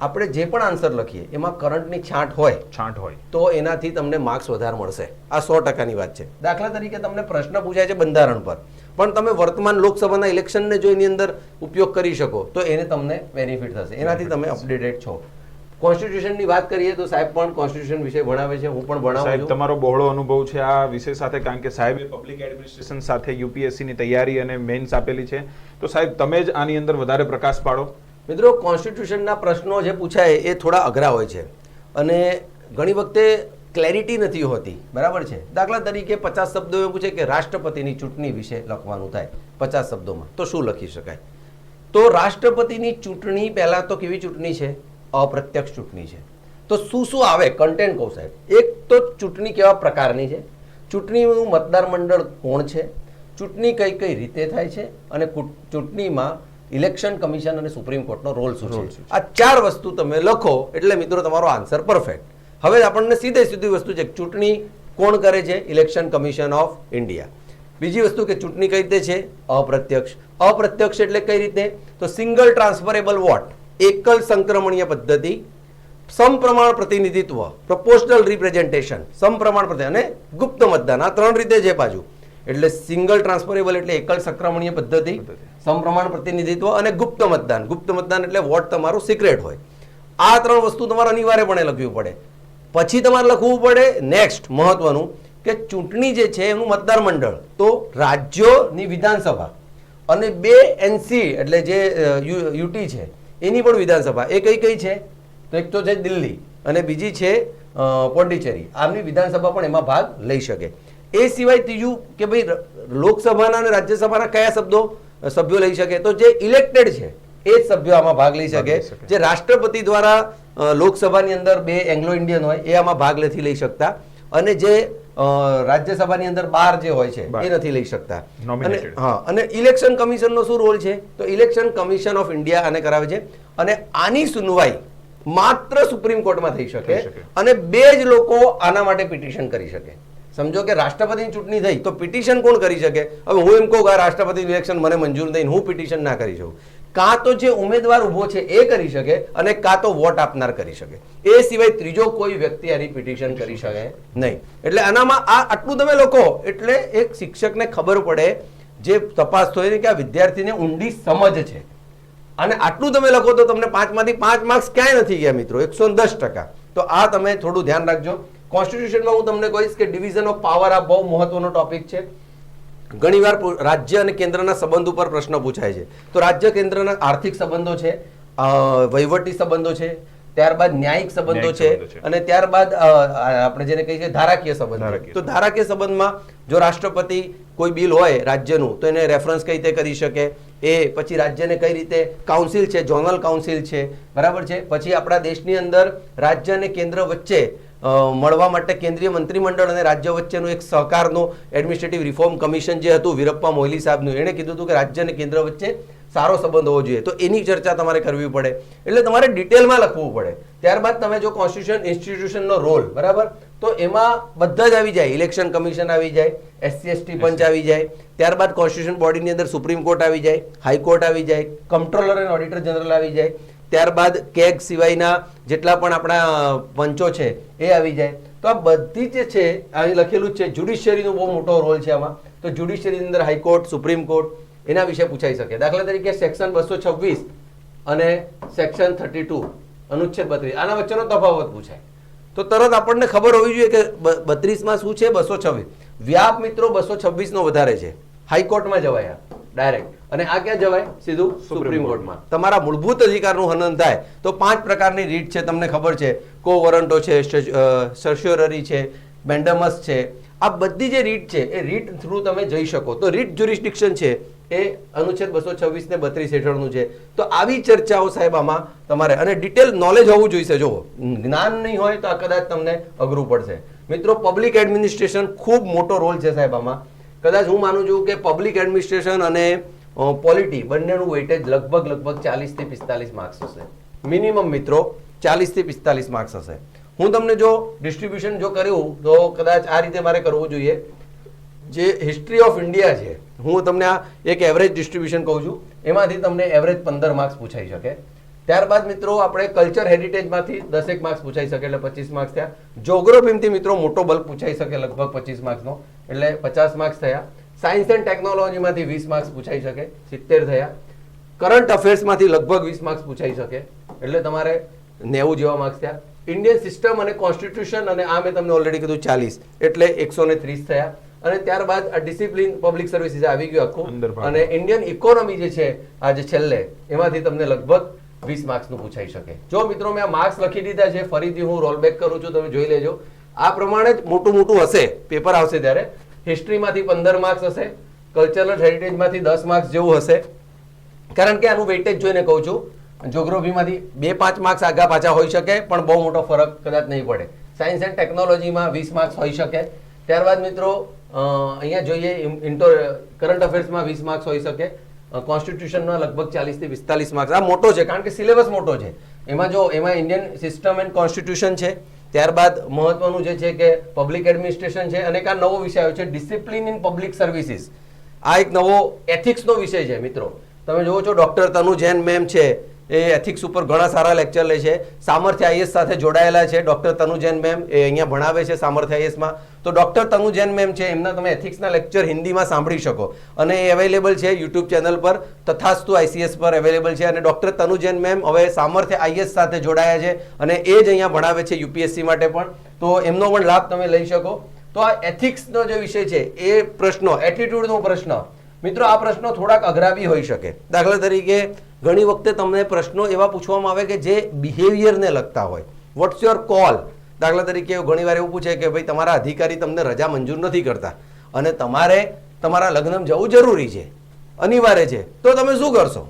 [SPEAKER 2] આપણે જે પણ આન્સર લખીએ એમાં કરંટની છાંટ હોય તો એનાથી તમને માર્ક્સ વધારે મળશે. આ 100%ની વાત છે. દાખલા તરીકે તમને પ્રશ્ન પૂછાય છે બંધારણ પર, પણ તમે વર્તમાન લોકસભાના ઇલેક્શનને જો એની અંદર ઉપયોગ કરી શકો તો એને તમને બેનિફિટ થશે, એનાથી તમે અપડેટેડ છો. કોન્સ્ટિટ્યુશનની વાત કરીએ તો સાહેબ પણ કોન્સ્ટિટ્યુશન વિશે ભણાવે છે, હું પણ ભણાવું
[SPEAKER 1] સાહેબ
[SPEAKER 2] છું.
[SPEAKER 1] તમારો બહોળો અનુભવ છે આ વિષય સાથે, કારણ કે સાહેબે પબ્લિક એડમિનિસ્ટ્રેશન સાથે યુપીએસસી ની તૈયારી અને મેન્સ આપેલી છે. તો સાહેબ તમે જ આની અંદર વધારે પ્રકાશ પાડો.
[SPEAKER 2] મિત્રો, કોન્સ્ટિટ્યુશનના પ્રશ્નો જે પૂછાય એ થોડા અઘરા હોય છે અને ઘણી વખતે ક્લેરિટી નથી હોતી, બરાબર છે. દાખલા તરીકે 50 શબ્દો એવું પૂછે કે રાષ્ટ્રપતિની ચૂંટણી વિશે લખવાનું થાય 50 શબ્દોમાં, તો શું લખી શકાય? તો રાષ્ટ્રપતિની ચૂંટણી પહેલા તો કેવી ચૂંટણી છે? અપ્રત્યક્ષ ચૂંટણી છે. તો શું શું આવે કન્ટેન્ટ કહું સાહેબ. એક તો ચૂંટણી કેવા પ્રકારની છે, ચૂંટણીનું મતદાર મંડળ કોણ છે, ચૂંટણી કઈ કઈ રીતે થાય છે, અને ચૂંટણીમાં ઇલેક્શન કમિશન અને સુપ્રીમ કોર્ટનો રોલ શું છે. આ 4 વસ્તુ તમે લખો એટલે મિત્રો તમારો આન્સર પરફેક્ટ. હવે આપણને સીધી વસ્તુ છે, ચૂંટણી કોણ કરે છે? Election commission of India. બીજી વસ્તુ કે ચૂંટણી કઈ રીતે છે? અપ્રત્યક્ષ. અપ્રત્યક્ષ એટલે કઈ રીતે? તો સિંગલ ટ્રાન્સફરેબલ વોટ, એકલ સંક્રમણીય પદ્ધતિ, સમપ્રમાણ પ્રતિનિધિત્વ, પ્રોપોર્શનલ રિપ્રેઝન્ટેશન, સમપ્રમાણ પ્રતિ અને ગુપ્ત મતદાન. આ 3 રીતે છે પાછું. એટલે સિંગલ ટ્રાન્સફરેબલ એટલે એકલ સંક્રમણીય પદ્ધતિ, સમપ્રમાણ પ્રતિનિધિત્વ અને ગુપ્ત મતદાન. ગુપ્ત મતદાન એટલે વોટ તમારો સિક્રેટ હોય. આ 3 વસ્તુ તમારે અનિવાર્યપણે લખવી પડે. પછી તમારે લખવું પડે નેક્સ્ટ મહત્વનું કે ચૂંટણી જે છે એનું મતદાર મંડળ, તો રાજ્યોની વિધાનસભા અને 2 એનસી એટલે જે યુટી છે એની પણ વિધાનસભા. એ કઈ કઈ છે? તો એક તો છે દિલ્હી અને બીજી છે પોંડિચેરી. આમની વિધાનસભા પણ એમાં ભાગ લઈ શકે. એ સિવાય ત્રીજું કે ભાઈ લોકસભાના અને રાજ્યસભાના કયા સભ્યો લઈ શકે? તો જે ઇલેક્ટેડ છે એ જ સભ્યો આમાં ભાગ લઈ શકે. જે રાષ્ટ્રપતિ દ્વારા લોકસભાની અંદર 2 એંગ્લો ઇન્ડિયન હોય એ આમાં ભાગ નથી લઈ શકતા, અને જે રાજ્યસભાની અંદર 12 જે હોય છે એ નથી લઈ શકતા. અને ઇલેક્શન કમિશનનો શું રોલ છે? તો ઇલેક્શન કમિશન ઓફ ઇન્ડિયા આને કરાવે છે, અને આની સુનવાઈ માત્ર સુપ્રીમ કોર્ટમાં થઈ શકે, અને 2 જ લોકો આના માટે પિટિશન કરી શકે. સમજો કે રાષ્ટ્રપતિની ચૂંટણી થઈ તો પિટિશન કોણ કરી શકે? હવે હું એમ કહું કે રાષ્ટ્રપતિનું ઇલેક્શન મને મંજૂર નહીં, હું પિટિશન ના કરી શકું. કાં તો જે ઉમેદવાર ઉભો છે એ કરી શકે, અને કાં તો વોટ આપનાર કરી શકે. એ સિવાય ત્રીજો કોઈ વ્યક્તિ આની પિટિશન કરી શકે નહીં. એટલે આનામાં આટલું તમે લખો એટલે એક શિક્ષકને ખબર પડે, જે તપાસ થાય કે આ વિદ્યાર્થીને ઊંડી સમજ છે. અને આટલું તમે લખો તો તમને 5 માંથી 5 માર્ક્સ ક્યાંય નથી ગયા મિત્રો, 110%. તો આ તમે થોડું ધ્યાન રાખજો. કોન્સ્ટિટ્યુશનમાં હું તમને કહીશ કે ડિવિઝન ઓફ પાવર આ બહુ મહત્વનો ટોપિક છે. ઘણીવાર રાજ્ય અને કેન્દ્રના સંબંધ ઉપર પ્રશ્ન પૂછાય છે. તો રાજ્ય કેન્દ્રના આર્થિક સંબંધો છે, વહીવટી સંબંધો છે, ત્યારબાદ ન્યાયિક સંબંધો છે, અને ત્યારબાદ આપણે જેને કહીએ છીએ ધારાકીય સંબંધ. તો ધારાકીય સંબંધમાં જો રાષ્ટ્રપતિ કોઈ બિલ હોય રાજ્યનું તો એને રેફરન્સ કઈ રીતે કરી શકે, એ પછી રાજ્યને કઈ રીતે કાઉન્સિલ છે, ઝોનલ કાઉન્સિલ છે, બરાબર છે. પછી આપણા દેશની અંદર રાજ્ય અને કેન્દ્ર વચ્ચે મળવા માટે કેન્દ્રીય મંત્રીમંડળ અને રાજ્ય વચ્ચેનું એક સહકારનું એડમિનિસ્ટ્રેટિવ રિફોર્મ કમિશન જે હતું વીરપ્પા મોઇલી સાહેબનું, એણે કીધું હતું કે રાજ્ય અને કેન્દ્ર વચ્ચે સારો સંબંધ હોવો જોઈએ. તો એની ચર્ચા તમારે કરવી પડે, એટલે તમારે ડિટેલમાં લખવું પડે. ત્યારબાદ તમે જો કોન્સ્ટિટ્યુશન ઇન્સ્ટિટ્યુશનનો રોલ, બરાબર, તો એમાં બધા જ આવી જાય. ઇલેક્શન કમિશન આવી જાય, SC/ST પંચ આવી જાય, ત્યારબાદ કોન્સ્ટિટ્યુશન બોડીની અંદર સુપ્રીમ કોર્ટ આવી જાય, હાઈકોર્ટ આવી જાય, કમ્પ્ટ્રોલર અને ઓડિટર જનરલ આવી જાય, ત્યારબાદ કેગ સિવાયના જેટલા પણ આપણા પંચો છે એ આવી જાય. તો આ બધી જે છે અહીં લખેલું જ છે. જ્યુડિશિયરીનો બહુ મોટો રોલ છે આમાં. તો જ્યુડિશિયરીની અંદર હાઈકોર્ટ, સુપ્રીમ કોર્ટ એના વિશે પૂછાઈ શકે. દાખલા તરીકે સેક્શન 226 અને સેક્શન 32 અનુચ્છેદ 32 આના વચ્ચેનો તફાવત પૂછાય તો તરત આપણને ખબર હોવી જોઈએ કે 32માં શું છે, 226. વ્યાપ મિત્રો 226 નો વધારે છે. હાઈકોર્ટમાં જવાય ડાયરેક્ટ, અને આ ક્યાં જવાય? સીધું સુપ્રીમ કોર્ટમાં. તમારા મૂળભૂત અધિકારનું હનન થાય તો 5 પ્રકારની રીટ છે, તમને ખબર છે. કો વોરંટો છે, સર્શ્યોરરી છે, બેન્ડમસ છે. આ બધી જે રીટ છે એ રીટ થ્રુ તમે જઈ શકો. તો રીટ જ્યુરિસ્ડિક્શન છે એ અનુચ્છેદ 226 ને 32 હેઠળનું છે. તો આવી ચર્ચાઓ સાહેબ આમાં તમારે, અને ડિટેલ નોલેજ હોવું જોઈએ. જો જ્ઞાન નહીં હોય તો આ કદાચ તમને અઘરું પડશે. મિત્રો, પબ્લિક એડમિનિસ્ટ્રેશન ખૂબ મોટો રોલ છે સાહેબ આમાં. કદાચ હું માનું છું કે પબ્લિક એડમિનિસ્ટ્રેશન અને પોલિટી બંનેનું વેઇટેજ લગભગ 40 થી 45 માર્ક્સ હશે મિનિમમ. મિત્રો 40 થી 45 માર્ક્સ હશે. હું તમને જો ડિસ્ટ્રીબ્યુશન જો કર્યું તો કદાચ આ રીતે મારે કરવું જોઈએ. જે હિસ્ટ્રી ઓફ ઇન્ડિયા છે, હું તમને આ એક એવરેજ ડિસ્ટ્રીબ્યુશન કહું છું, એમાંથી તમને એવરેજ 15 માર્ક્સ પૂછાઈ શકે. ત્યારબાદ મિત્રો આપણે કલ્ચર હેરિટેજમાંથી 10 માર્ક્સ પૂછાઈ શકે એટલે 25 માર્ક્સ થયા. જ્યોગ્રાફીમાંથી મિત્રો મોટો બલ્ક પૂછાઈ શકે લગભગ 25 માર્ક્સનો એટલે 50 માર્ક્સ થયા. સાયન્સ એન્ડ ટેકનોલોજીમાંથી 20 માર્ક્સ પૂછાઈ શકે 70 થયા. કરંટ અફેર્સમાંથી લગભગ 20 માર્ક્સ પૂછાઈ શકે એટલે તમારે 90 જેવા માર્ક્સ થયા. ઇન્ડિયન સિસ્ટમ અને કોન્સ્ટિટ્યુશન અને આ મેં તમને ઓલરેડી કીધું 40 એટલે 130 થયા. અને ત્યારબાદ આ ડિસિપ્લિન પબ્લિક સર્વિસીસ આવી ગયું આખું અને ઇન્ડિયન ઇકોનોમી જે છે આજે છેલ્લે એમાંથી તમને લગભગ 20 માર્ક્સનું પૂછાઈ શકે. જો મિત્રો મેં આ માર્ક્સ લખી દીધા છે, ફરીથી હું રોલ બેક કરું છું, તમે જોઈ લેજો. આ પ્રમાણે જ મોટું હશે, પેપર આવશે ત્યારે હિસ્ટ્રીમાંથી 15 માર્ક્સ હશે, કલ્ચરલ હેરિટેજમાંથી 10 માર્ક્સ જેવું હશે, કારણ કે આનું વેઇટેજ જોઈને કહું છું. જ્યોગ્રાફીમાંથી 2-5 માર્ક્સ આગા પાછા હોઈ શકે પણ બહુ મોટો ફરક કદાચ નહીં પડે. સાયન્સ એન્ડ ટેકનોલોજીમાં 20 માર્ક્સ હોઈ શકે. ત્યારબાદ મિત્રો અહીંયા જોઈએ કરંટ અફેર્સમાં 20 માર્ક્સ હોઈ શકે, કોન્સ્ટિટ્યુશનમાં લગભગ 40 થી 45 માર્ક્સ. આ મોટો છે કારણ કે સિલેબસ મોટો છે. એમાં ઇન્ડિયન સિસ્ટમ એન્ડ કોન્સ્ટિટ્યુશન છે. ત્યારબાદ મહત્વનું જે છે કે પબ્લિક એડમિનિસ્ટ્રેશન છે અને એક આ નવો વિષય આવ્યો છે ડિસિપ્લિન ઇન પબ્લિક સર્વિસીસ. આ એક નવો એથિક્સનો વિષય છે મિત્રો. તમે જુઓ છો ડોક્ટર તનુ જૈન મેમ છે એ એથિક્સ ઉપર ઘણા સારા લેક્ચર લે છે. સામર્થ્ય આઈએસ સાથે જોડાયેલા છે ડોક્ટર તનુ જૈન મેમ, એ અહીંયા ભણાવે છે સામર્થ્ય આઈએસમાં. તો ડોક્ટર તનુ જૈન મેમ છે એમના તમે એથિક્સના લેક્ચર હિન્દીમાં સાંભળી શકો અને એ અવેલેબલ છે યુટ્યુબ ચેનલ પર, તથાસ્તુ આઈસીએસ પર અવેલેબલ છે. અને ડોક્ટર તનુ જૈન મેમ હવે સામર્થ્ય આઈએસ સાથે જોડાયા છે અને એ જ અહીંયા ભણાવે છે યુપીએસસી માટે પણ, તો એમનો પણ લાભ તમે લઈ શકો. તો આ એથિક્સનો જે વિષય છે એ પ્રશ્નો, એટીટ્યુડનો પ્રશ્ન મિત્રો, આ પ્રશ્નો થોડાક અઘરા બી હોઈ શકે. દાખલા તરીકે ઘણી વખતે તમને પ્રશ્નો એવા પૂછવામાં આવે કે જે બિહેવિયરને લગતા હોય. What's your call? દાખલા તરીકે ઘણી વાર એવું પૂછે કે ભાઈ તમારા અધિકારી તમને રજા મંજૂર નથી કરતા અને તમારે તમારા લગ્નમાં જવું જરૂરી છે, અનિવાર્ય છે, તો તમે શું કરશો?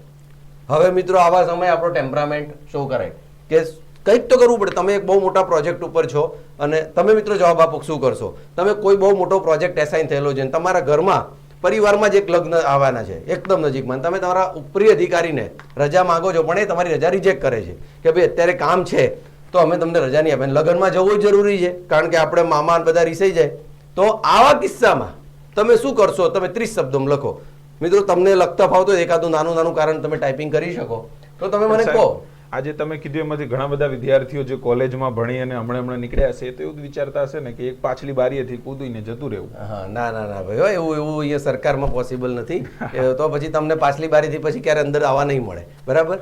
[SPEAKER 2] હવે મિત્રો આવા સમયે આપણો ટેમ્પરામેન્ટ શો કરે કે કંઈક તો કરવું પડે. તમે એક બહુ મોટા પ્રોજેક્ટ ઉપર છો અને તમે મિત્રો જવાબ આપો શું કરશો? તમે કોઈ બહુ મોટો પ્રોજેક્ટ એસાઇન થયેલો છે, તમારા ઘરમાં પરિવારમાં જ એક લગ્ન આવવાના છે એકદમ નજીકમાં, તમે તમારા ઉપરી અધિકારીને રજા માંગો છો પણ એ તમારી રજા રિજેક્ટ કરે છે કે ભાઈ અત્યારે કામ છે તો અમે તમને રજા નહીં આપે. લગ્નમાં જવું જરૂરી છે કારણ કે આપણે મામા બધા રીસાઈ જાય. તો આવા કિસ્સામાં તમે શું કરશો? તમે 30 શબ્દોમાં લખો. મિત્રો તમને લખતા ફાવતો એકાદું નાનું કારણ તમે ટાઈપિંગ કરી શકો તો તમે મને કહો.
[SPEAKER 1] આજે તમે કીધું એમાંથી ઘણા બધા વિદ્યાર્થીઓ જે કોલેજમાં ભણી અને હમણાં નીકળ્યા હશે તો એવું જ વિચારતા હશે ને કે એક પાછલી બારીએથી કૂદીને જતું રહેવું.
[SPEAKER 2] હા, ના ભાઈ, એવું અહીંયા સરકારમાં પોસિબલ નથી. તો પછી તમને પાછલી બારીથી પછી ક્યારે અંદર આવવા નહીં મળે, બરાબર?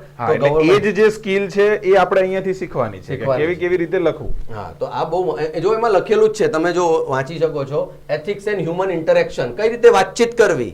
[SPEAKER 1] એ જે સ્કિલ છે એ આપણે અહીંયાથી શીખવાની છે કે કેવી રીતે લખવું.
[SPEAKER 2] હા, તો આ બહુ જો એમાં લખેલું જ છે, તમે જો વાંચી શકો છો. એથિક્સ એન્ડ હ્યુમન ઇન્ટરેક્શન, કઈ રીતે વાતચીત કરવી.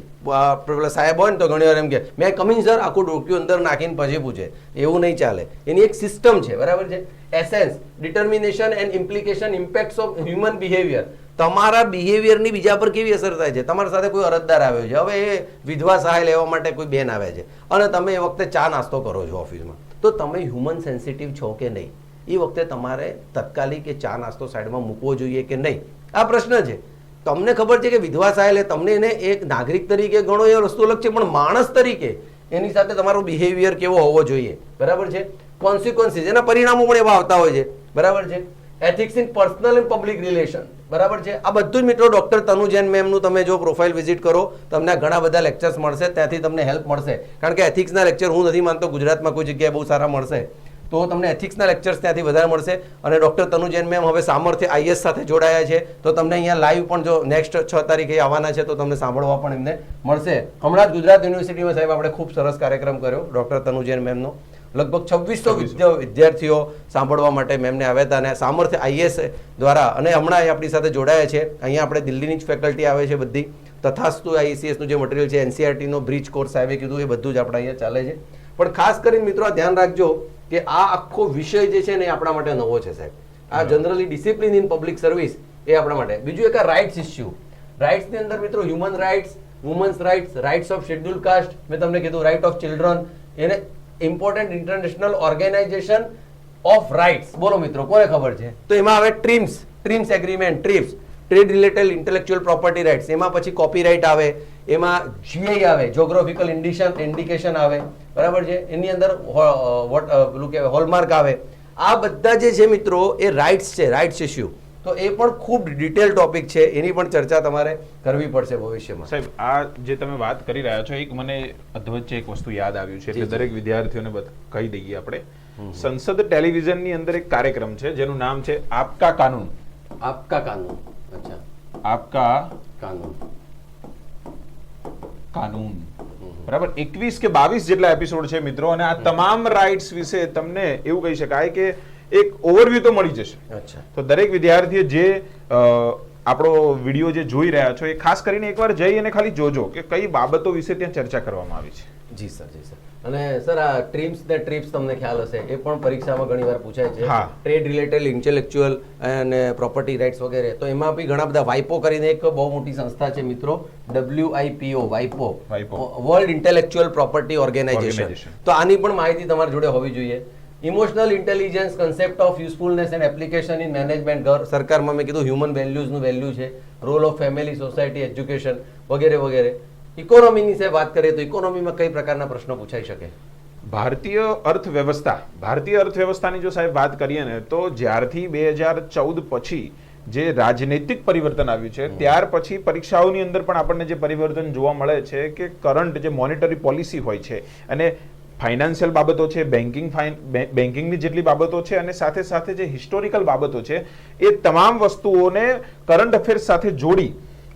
[SPEAKER 2] પેલા સાહેબ હોય ને તો ઘણી વાર એમ કે મેં કમિંગ સર આખું ડોક્યુ અંદર નાખીને પછી પૂછે, એવું નહીં ચાલે. એની એક સિસ્ટમ છે, બરાબર છે. Essence, determination and implication, ઇમ્પેક્ટ્સ of human behaviour. તમારા બિહેવિયરની બીજા પર કેવી અસર થાય છે. તમારા સાથે કોઈ અરજદાર આવ્યો છે, હવે એ વિધવા સહાય લેવા માટે કોઈ બેન આવે છે અને તમે એ વખતે ચા નાસ્તો કરો છો ઓફિસમાં, તો તમે હ્યુમન સેન્સિટિવ છો કે નહીં? એ વખતે તમારે તત્કાલિક એ ચા નાસ્તો સાઈડમાં મૂકવો જોઈએ કે નહીં? આ પ્રશ્ન છે. તમને ખબર છે કે વિધવા સહાય લે, તમને એને એક નાગરિક તરીકે ઘણો એ વસ્તુ અલગ છે પણ માણસ તરીકે એની સાથે તમારો બિહેવિયર કેવો હોવો જોઈએ, બરાબર છે. કોન્સિક્વન્સીસ, એના પરિણામો પણ એવા આવતા હોય છે, બરાબર છે. Ethics in personal and public relation, બરાબર છે. આ બધું જ મિત્રો ડોક્ટર તનુ જૈન મેમનું તમે જો પ્રોફાઇલ વિઝિટ કરો તમને ઘણા બધા લેક્ચર્સ મળશે, ત્યાંથી તમને હેલ્પ મળશે. કારણ કે એથિક્સના લેક્ચર હું નથી માનતો ગુજરાતમાં કોઈ જગ્યાએ બહુ સારા મળશે, તો તમને એથિક્સના લેક્ચર્સ ત્યાંથી વધારે મળશે. અને ડોક્ટર તનુ જૈન મેમ હવે સામર્થ્ય આઈએસ સાથે જોડાયા છે, તો તમને અહીંયા લાઈવ પણ જો નેક્સ્ટ 6 તારીખે આવવાના છે તો તમને સાંભળવા પણ એમને મળશે. હમણાં જ ગુજરાત યુનિવર્સિટીમાં સાહેબ આપણે ખૂબ સરસ કાર્યક્રમ કર્યો ડોક્ટર તનુ જૈન મેમનો. લગભગ 2600 વિદ્યાર્થીઓ સાંભળવા માટે મેમને આવ્યા હતા અને સામર્થ્ય આઈએસ દ્વારા, અને હમણાં એ આપણી સાથે જોડાયા છે. અહીંયા આપણે દિલ્હીની જ ફેકલ્ટી આવે છે બધી, તથાસ્તુ આઈસીએસનું જે મટીરિયલ છે, એનસીઆરટીનો બ્રિજ કોર્સ સાહેબે કીધું એ બધું જ આપણે અહીંયા ચાલે છે. પણ ખાસ કરીને મિત્રો આ ધ્યાન રાખજો કે આ આખો વિષય જે છે ને એ આપણા માટે નવો છે સાહેબ. આ generally discipline in public service એ આપણા માટે. બીજું એક આ રાઇટ્સ ઇસ્યુ. રાઇટ્સની અંદર મિત્રો human rights, women's rights, rights of schedule caste, મેં તમને કીધું રાઇટ ઓફ ચિલ્ડ્રન, એને important international organization of rights. બોલો મિત્રો કોને ખબર છે? તો એમાં આવે TRIMS agreement, TRIPS, trade related intellectual property rights. એમાં પછી કોપીરાઇટ આવે, એમાં જીઆઈ આવે, જ્યોગ્રાફિકલ ઇન્ડિકેશન આવે, બરાબર છે. એની અંદર પેલું કહેવાય હોલમાર્ક આવે. આ બધા જે છે મિત્રો એ રાઇટ્સ છે, રાઇટ્સ ઇસ્યુ. તો એ પણ ખૂબ ડિટેલ ટોપિક છે, એની પણ ચર્ચા તમારે કરવી પડશે ભવિષ્યમાં.
[SPEAKER 1] સાહેબ, આ જે તમે વાત કરી રહ્યા છો, એક મને અધવચ્ચે એક વસ્તુ યાદ આવ્યું છે, એટલે દરેક વિદ્યાર્થીઓને કહી દઈએ આપણે. સંસદ ટેલિવિઝનની અંદર એક કાર્યક્રમ છે જેનું નામ છે આપકા કાનૂન.
[SPEAKER 2] આપકા કાનૂન. અચ્છા,
[SPEAKER 1] આપકા
[SPEAKER 2] કાનૂન.
[SPEAKER 1] કાનૂન, બરાબર. 21 કે 22 જેટલા એપિસોડ છે મિત્રો, અને આ તમામ રાઇટ્સ વિશે તમને એવું કહી શકાય કે એક ઓવરવ્યુ તો મળી જશે.
[SPEAKER 2] અચ્છા,
[SPEAKER 1] તો દરેક વિદ્યાર્થીઓ જે આપણો વિડીયો જે જોઈ રહ્યા છો, એ ખાસ કરીને એકવાર જઈ અને ખાલી જોજો કે કઈ બાબતો વિશે ત્યાં ચર્ચા કરવામાં આવી છે.
[SPEAKER 2] જી સર, જી સર. અને સર, આ ટ્રીમ્સ ને ટ્રીપ્સ તમને ખ્યાલ હશે, એ પણ પરીક્ષામાં ઘણીવાર પૂછાય છે.
[SPEAKER 1] હા.
[SPEAKER 2] ટ્રેડ રિલેટેડ, ઇન્ટેલેક્ચ્યુઅલ અને પ્રોપર્ટી રાઇટ્સ વગેરે. તો એમાં બી ઘણા બધા વાઇપો કરીને એક બહુ મોટી સંસ્થા છે મિત્રો, WIPO, વાઇપો, વર્લ્ડ ઇન્ટેલેક્ચ્યુઅલ પ્રોપર્ટી ઓર્ગેનાઇઝેશન. તો આની પણ માહિતી તમારી જોડે હોવી જોઈએ. Emotional intelligence, concept of usefulness and application in management. સરકારમાં મેં કીધું હ્યુમન વેલ્યુઝનું વેલ્યુ છે, role of family, society, education વગેરે વગેરે. ઇકોનોમીની સે વાત કરીએ તો ઇકોનોમીમાં કઈ પ્રકારના પ્રશ્નો પૂછાઈ શકે?
[SPEAKER 1] ભારતીય અર્થવ્યવસ્થાની જો સાહેબ વાત કરીએ ને, તો જ્યારથી 2014 પછી જે રાજનૈતિક પરિવર્તન આવ્યું છે, ત્યાર પછી પરીક્ષાઓની અંદર પણ આપણને જે પરિવર્તન જોવા મળે છે કે કરંટ જે મોનેટરી પોલિસી હોય છે અને ફાઇનાન્શિયલ બાબતો છે, બેન્કિંગની જેટલી બાબતો છે અને સાથે સાથે જે હિસ્ટોરિકલ બાબતો છે, એ તમામ વસ્તુઓને કરંટ અફેર્સ સાથે જોડી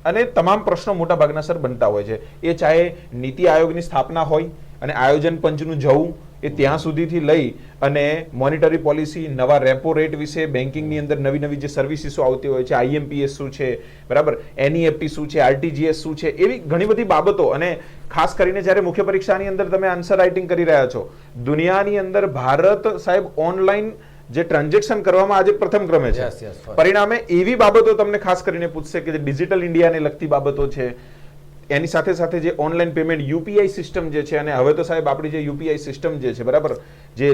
[SPEAKER 1] અને તમામ પ્રશ્નો મોટા ભાગના સર બનતા હોય છે. એ ચાહે નીતિ આયોગની સ્થાપના હોય અને આયોજન પંચનું જવું, એ ત્યાં સુધીથી લઈ અને મોનિટરી પોલિસી, નવા રેપો રેટ વિશે, બેન્કિંગની અંદર નવી નવી જે સર્વિસીસો આવતી હોય છે, IMPS શું છે, બરાબર, NEFT શું છે, RTGS શું છે, એવી ઘણી બધી બાબતો. અને ખાસ કરીને જ્યારે મુખ્ય પરીક્ષાની અંદર તમે આન્સર રાઇટિંગ કરી રહ્યા છો, દુનિયાની અંદર ભારત સાહેબ ઓનલાઈન જે ટ્રાન્ઝેક્શન કરવામાં આજે પ્રથમ ક્રમે છે. પરિણામે એવી બાબતો તમને ખાસ કરીને પૂછશે કે જે ડિજિટલ ઇન્ડિયાને લગતી બાબતો છે, એની સાથે સાથે જે ઓનલાઈન પેમેન્ટ UPI સિસ્ટમ જે છે, અને હવે તો સાહેબ આપણી જે UPI સિસ્ટમ જે છે, બરાબર, જે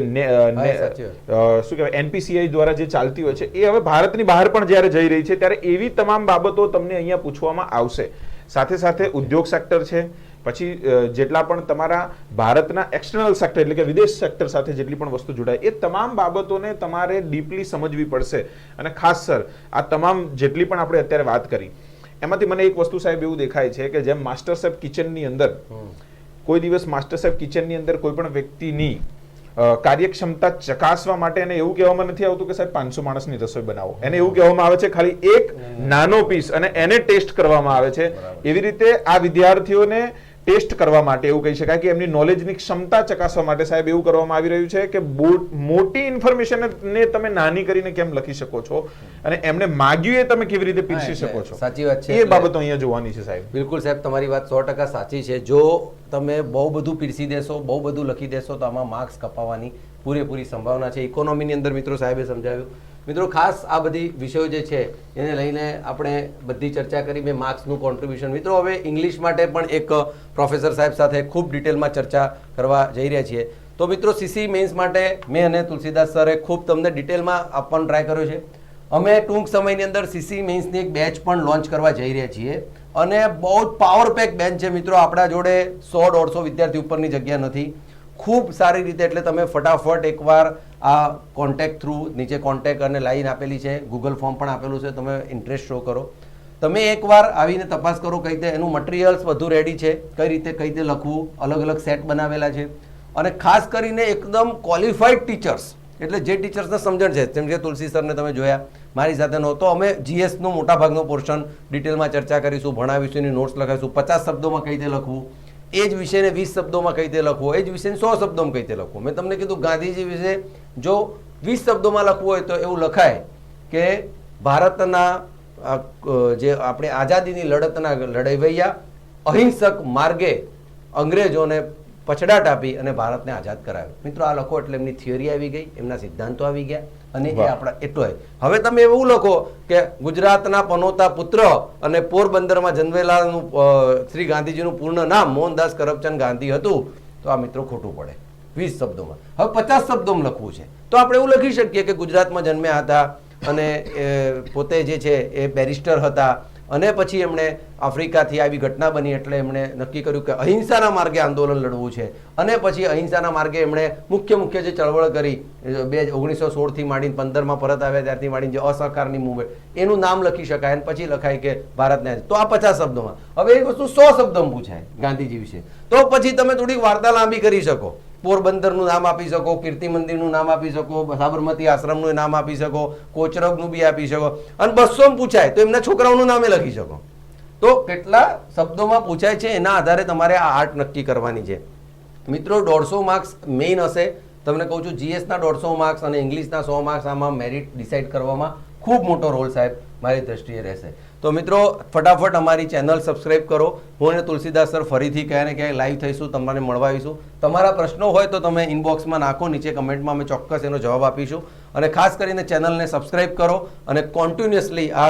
[SPEAKER 1] શું કહેવાય NPCI દ્વારા જે ચાલતી હોય છે, એ હવે ભારતની બહાર પણ જ્યારે જઈ રહી છે, ત્યારે એવી તમામ બાબતો તમને અહીંયા પૂછવામાં આવશે. સાથે સાથે ઉદ્યોગ સેક્ટર છે, પછી જેટલા પણ તમારા ભારતના એક્સટર્નલ સેક્ટર એટલે કે વિદેશ સેક્ટર સાથે જેટલી પણ વસ્તુ જોડાય, એ તમામ બાબતોને તમારે ડીપલી સમજવી પડશે. અને ખાસ સર, આ તમામ જેટલી પણ આપણે અત્યારે વાત કરી, એમાંથી મને એક વસ્તુ સાહેબ એવું દેખાય છે કે જેમ માસ્ટર શેફ કિચનની અંદર કોઈ દિવસ માસ્ટર શેફ કિચનની અંદર કોઈ પણ વ્યક્તિની કાર્યક્ષમતા ચકાસવા માટે એને એવું કહેવામાં નથી આવતું કે સાહેબ 500 માણસની રસોઈ બનાવો. એને એવું કહેવામાં આવે છે ખાલી એક નાનો પીસ, અને એને ટેસ્ટ કરવામાં આવે છે. એવી રીતે આ વિદ્યાર્થીઓને ટેસ્ટ કરવા માટે એવું કહી શકાય કે એમની નોલેજની ક્ષમતા ચકાસવા માટે સાહેબ એવું કરવામાં આવી રહ્યું છે કે મોટી ઇન્ફોર્મેશનને તમે નાની કરીને કેમ લખી શકો છો અને એમને માગ્યું એ તમે કેવી રીતે પીરસી શકો છો.
[SPEAKER 2] સાચી વાત છે,
[SPEAKER 1] એ બાબતો અહીંયા જોવાની છે સાહેબ.
[SPEAKER 2] બિલકુલ સાહેબ, તમારી વાત 100% સાચી છે. જો તમે બહુ બધું પીરસી દેશો, બહુ બધું લખી દેશો, તો આમાં માર્ક્સ કપાવવાની પૂરેપૂરી સંભાવના છે. ઇકોનોમીની અંદર મિત્રો સાહેબે સમજાવ્યું. મિત્રો ખાસ આ બધી વિષયો જે છે એને લઈને આપણે બધી ચર્ચા કરી. મેં માર્ક્સનું કોન્ટ્રીબ્યુશન. મિત્રો હવે ઇંગ્લિશ માટે પણ એક પ્રોફેસર સાહેબ સાથે ખૂબ ડિટેલમાં ચર્ચા કરવા જઈ રહ્યા છીએ. તો મિત્રો CC મેન્સ માટે મેં અને તુલસીદાસ સરે ખૂબ તમને ડિટેલમાં આપવાનો ટ્રાય કર્યો છે. અમે ટૂંક સમયની અંદર CC મેન્સની એક બેચ પણ લોન્ચ કરવા જઈ રહ્યા છીએ, અને બહુ જ પાવર પેક બેચ છે મિત્રો. આપણા જોડે 100-150 વિદ્યાર્થી ઉપરની જગ્યા નથી. ખૂબ સારી રીતે, એટલે તમે ફટાફટ એકવાર આ કોન્ટેક્ટ થ્રુ, નીચે કોન્ટેક્ટ અને લાઈન આપેલી છે, ગૂગલ ફોર્મ પણ આપેલું છે, તમે ઇન્ટરેસ્ટ શો કરો. તમે એકવાર આવીને તપાસ કરો કઈ રીતે એનું મટીરિયલ્સ બધું રેડી છે, કઈ રીતે લખવું, અલગ અલગ સેટ બનાવેલા છે. અને ખાસ કરીને એકદમ ક્વોલિફાઈડ ટીચર્સ, એટલે જે ટીચર્સને સમજણ છે, જેમ કે તુલસી સરને તમે જોયા, મારી સાથે નો, તો અમે GSનું મોટા ભાગનો પોર્શન ડિટેલમાં ચર્ચા કરીશું, ભણાવીશું, એની નોટ્સ લખાવીશું. 50 શબ્દોમાં કઈ રીતે લખવું, એ જ વિષયને 20 શબ્દોમાં કઈ રીતે લખવો, એ જ વિષયને 100 શબ્દોમાં કઈ રીતે લખવું. મેં તમને કીધું ગાંધીજી વિશે જો 20 શબ્દોમાં લખવું હોય તો એવું લખાય કે ભારતના જે આપણે આઝાદીની લડતના લડવૈયા અહિંસક માર્ગે અંગ્રેજોને પછડાટ આપી અને ભારતને આઝાદ કરાવ્યો. મિત્રો આ લખો એટલે એમની થિયરી આવી ગઈ, એમના સિદ્ધાંતો આવી ગયા, અને એ આપણા એટલો. હવે તમે એવું લખો કે ગુજરાતના પનોતા પુત્ર અને પોરબંદરમાં જન્મેલાનું શ્રી ગાંધીજીનું પૂર્ણ નામ મોહનદાસ કરમચંદ ગાંધી હતું, તો આ મિત્રો ખોટું પડે 20 શબ્દોમાં. હવે 50 શબ્દોમાં લખવું છે તો આપણે એવું લખી શકીએ કે ગુજરાતમાં જન્મ્યા હતા અને પોતે જે છે એ બેરિસ્ટર હતા, અને પછી એમણે આફ્રિકાથી આવી ઘટના બની એટલે એમણે નક્કી કર્યું કે અહિંસાના માર્ગે આંદોલન લડવું છે, અને પછી અહિંસાના માર્ગે એમણે મુખ્ય જે ચળવળ કરી 1916થી માંડીને 15માં પરત આવ્યા ત્યારથી માંડીને જે અસહકારની મૂવમેન્ટ, એનું નામ લખી શકાય અને પછી લખાય કે ભારતને. તો આ 50 શબ્દોમાં. હવે એ વસ્તુ 100 શબ્દોમાં પૂછાય ગાંધીજી વિશે, તો પછી તમે થોડીક વાર્તા લાંબી કરી શકો. પોરબંદરનું નામ આપી શકો, કીર્તિ મંદિરનું નામ આપી શકો, સાબરમતી આશ્રમનું નામ આપી શકો, કોચરબનું બી આપી શકો, અને 200 પૂછાય તો એમના છોકરાઓનું નામે લખી શકો. તો કેટલા શબ્દોમાં પૂછાય છે એના આધારે તમારે આ આર્ટ નક્કી કરવાની છે. મિત્રો 150 માર્ક્સ મેઇન હશે. તમને કહું છું જીએસના 150 માર્ક્સ અને ઇંગ્લિશના 100 માર્ક્સ આમાં મેરિટ ડિસાઇડ કરવામાં ખૂબ મોટો રોલ સાહેબ મારી દ્રષ્ટિએ રહેશે. તો મિત્રો ફટાફટ અમારી ચેનલ સબસ્ક્રાઇબ કરો. હું અને તુલસીદાસ સર ફરીથી ક્યાંય ને ક્યાંય લાઈવ થઈશું, તમને મળવા આવીશું. તમારા પ્રશ્નો હોય તો તમે ઇનબોક્સમાં નાખો, નીચે કમેન્ટમાં અમે ચોક્કસ એનો જવાબ આપીશું. અને ખાસ કરીને ચેનલને સબસ્ક્રાઇબ કરો અને કોન્ટિન્યુઅસલી આ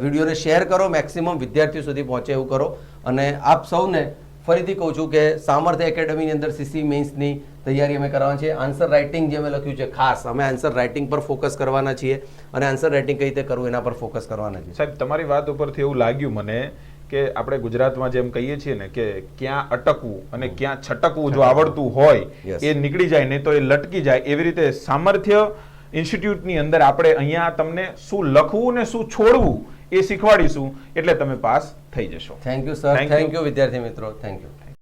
[SPEAKER 2] વિડીયોને શેર કરો, મેક્સિમમ વિદ્યાર્થીઓ સુધી પહોંચે એવું કરો. અને આપ સૌને ફરીથી કહું છું કે સામર્થ્ય એકેડમીની અંદર સીસી મેઇન્સની તૈયારી અમે કરવાની છે. આન્સર રાઇટિંગ જે અમે લખ્યું છે, ખાસ અમે આન્સર રાઇટિંગ પર ફોકસ કરવાના છીએ અને આન્સર રાઇટિંગ કઈ રીતે કરવું એના પર ફોકસ કરવાના છીએ.
[SPEAKER 1] સાહેબ, તમારી વાત ઉપરથી એવું લાગ્યું મને કે આપણે ગુજરાતમાં જેમ કહીએ છીએ ને કે ક્યાં અટકવું અને ક્યાં છટકવું જો આવડતું હોય એ નીકળી જાય, નહીં તો એ લટકી જાય. એવી રીતે સામર્થ્ય ઇન્સ્ટિટ્યૂટની અંદર આપણે અહીંયા તમને શું લખવું ને શું છોડવું એ શીખવાડીશું, એટલે તમે પાસ થઈ જશો.
[SPEAKER 2] Thank you sir, thank you વિદ્યાર્થી મિત્રો, થેન્ક યુ.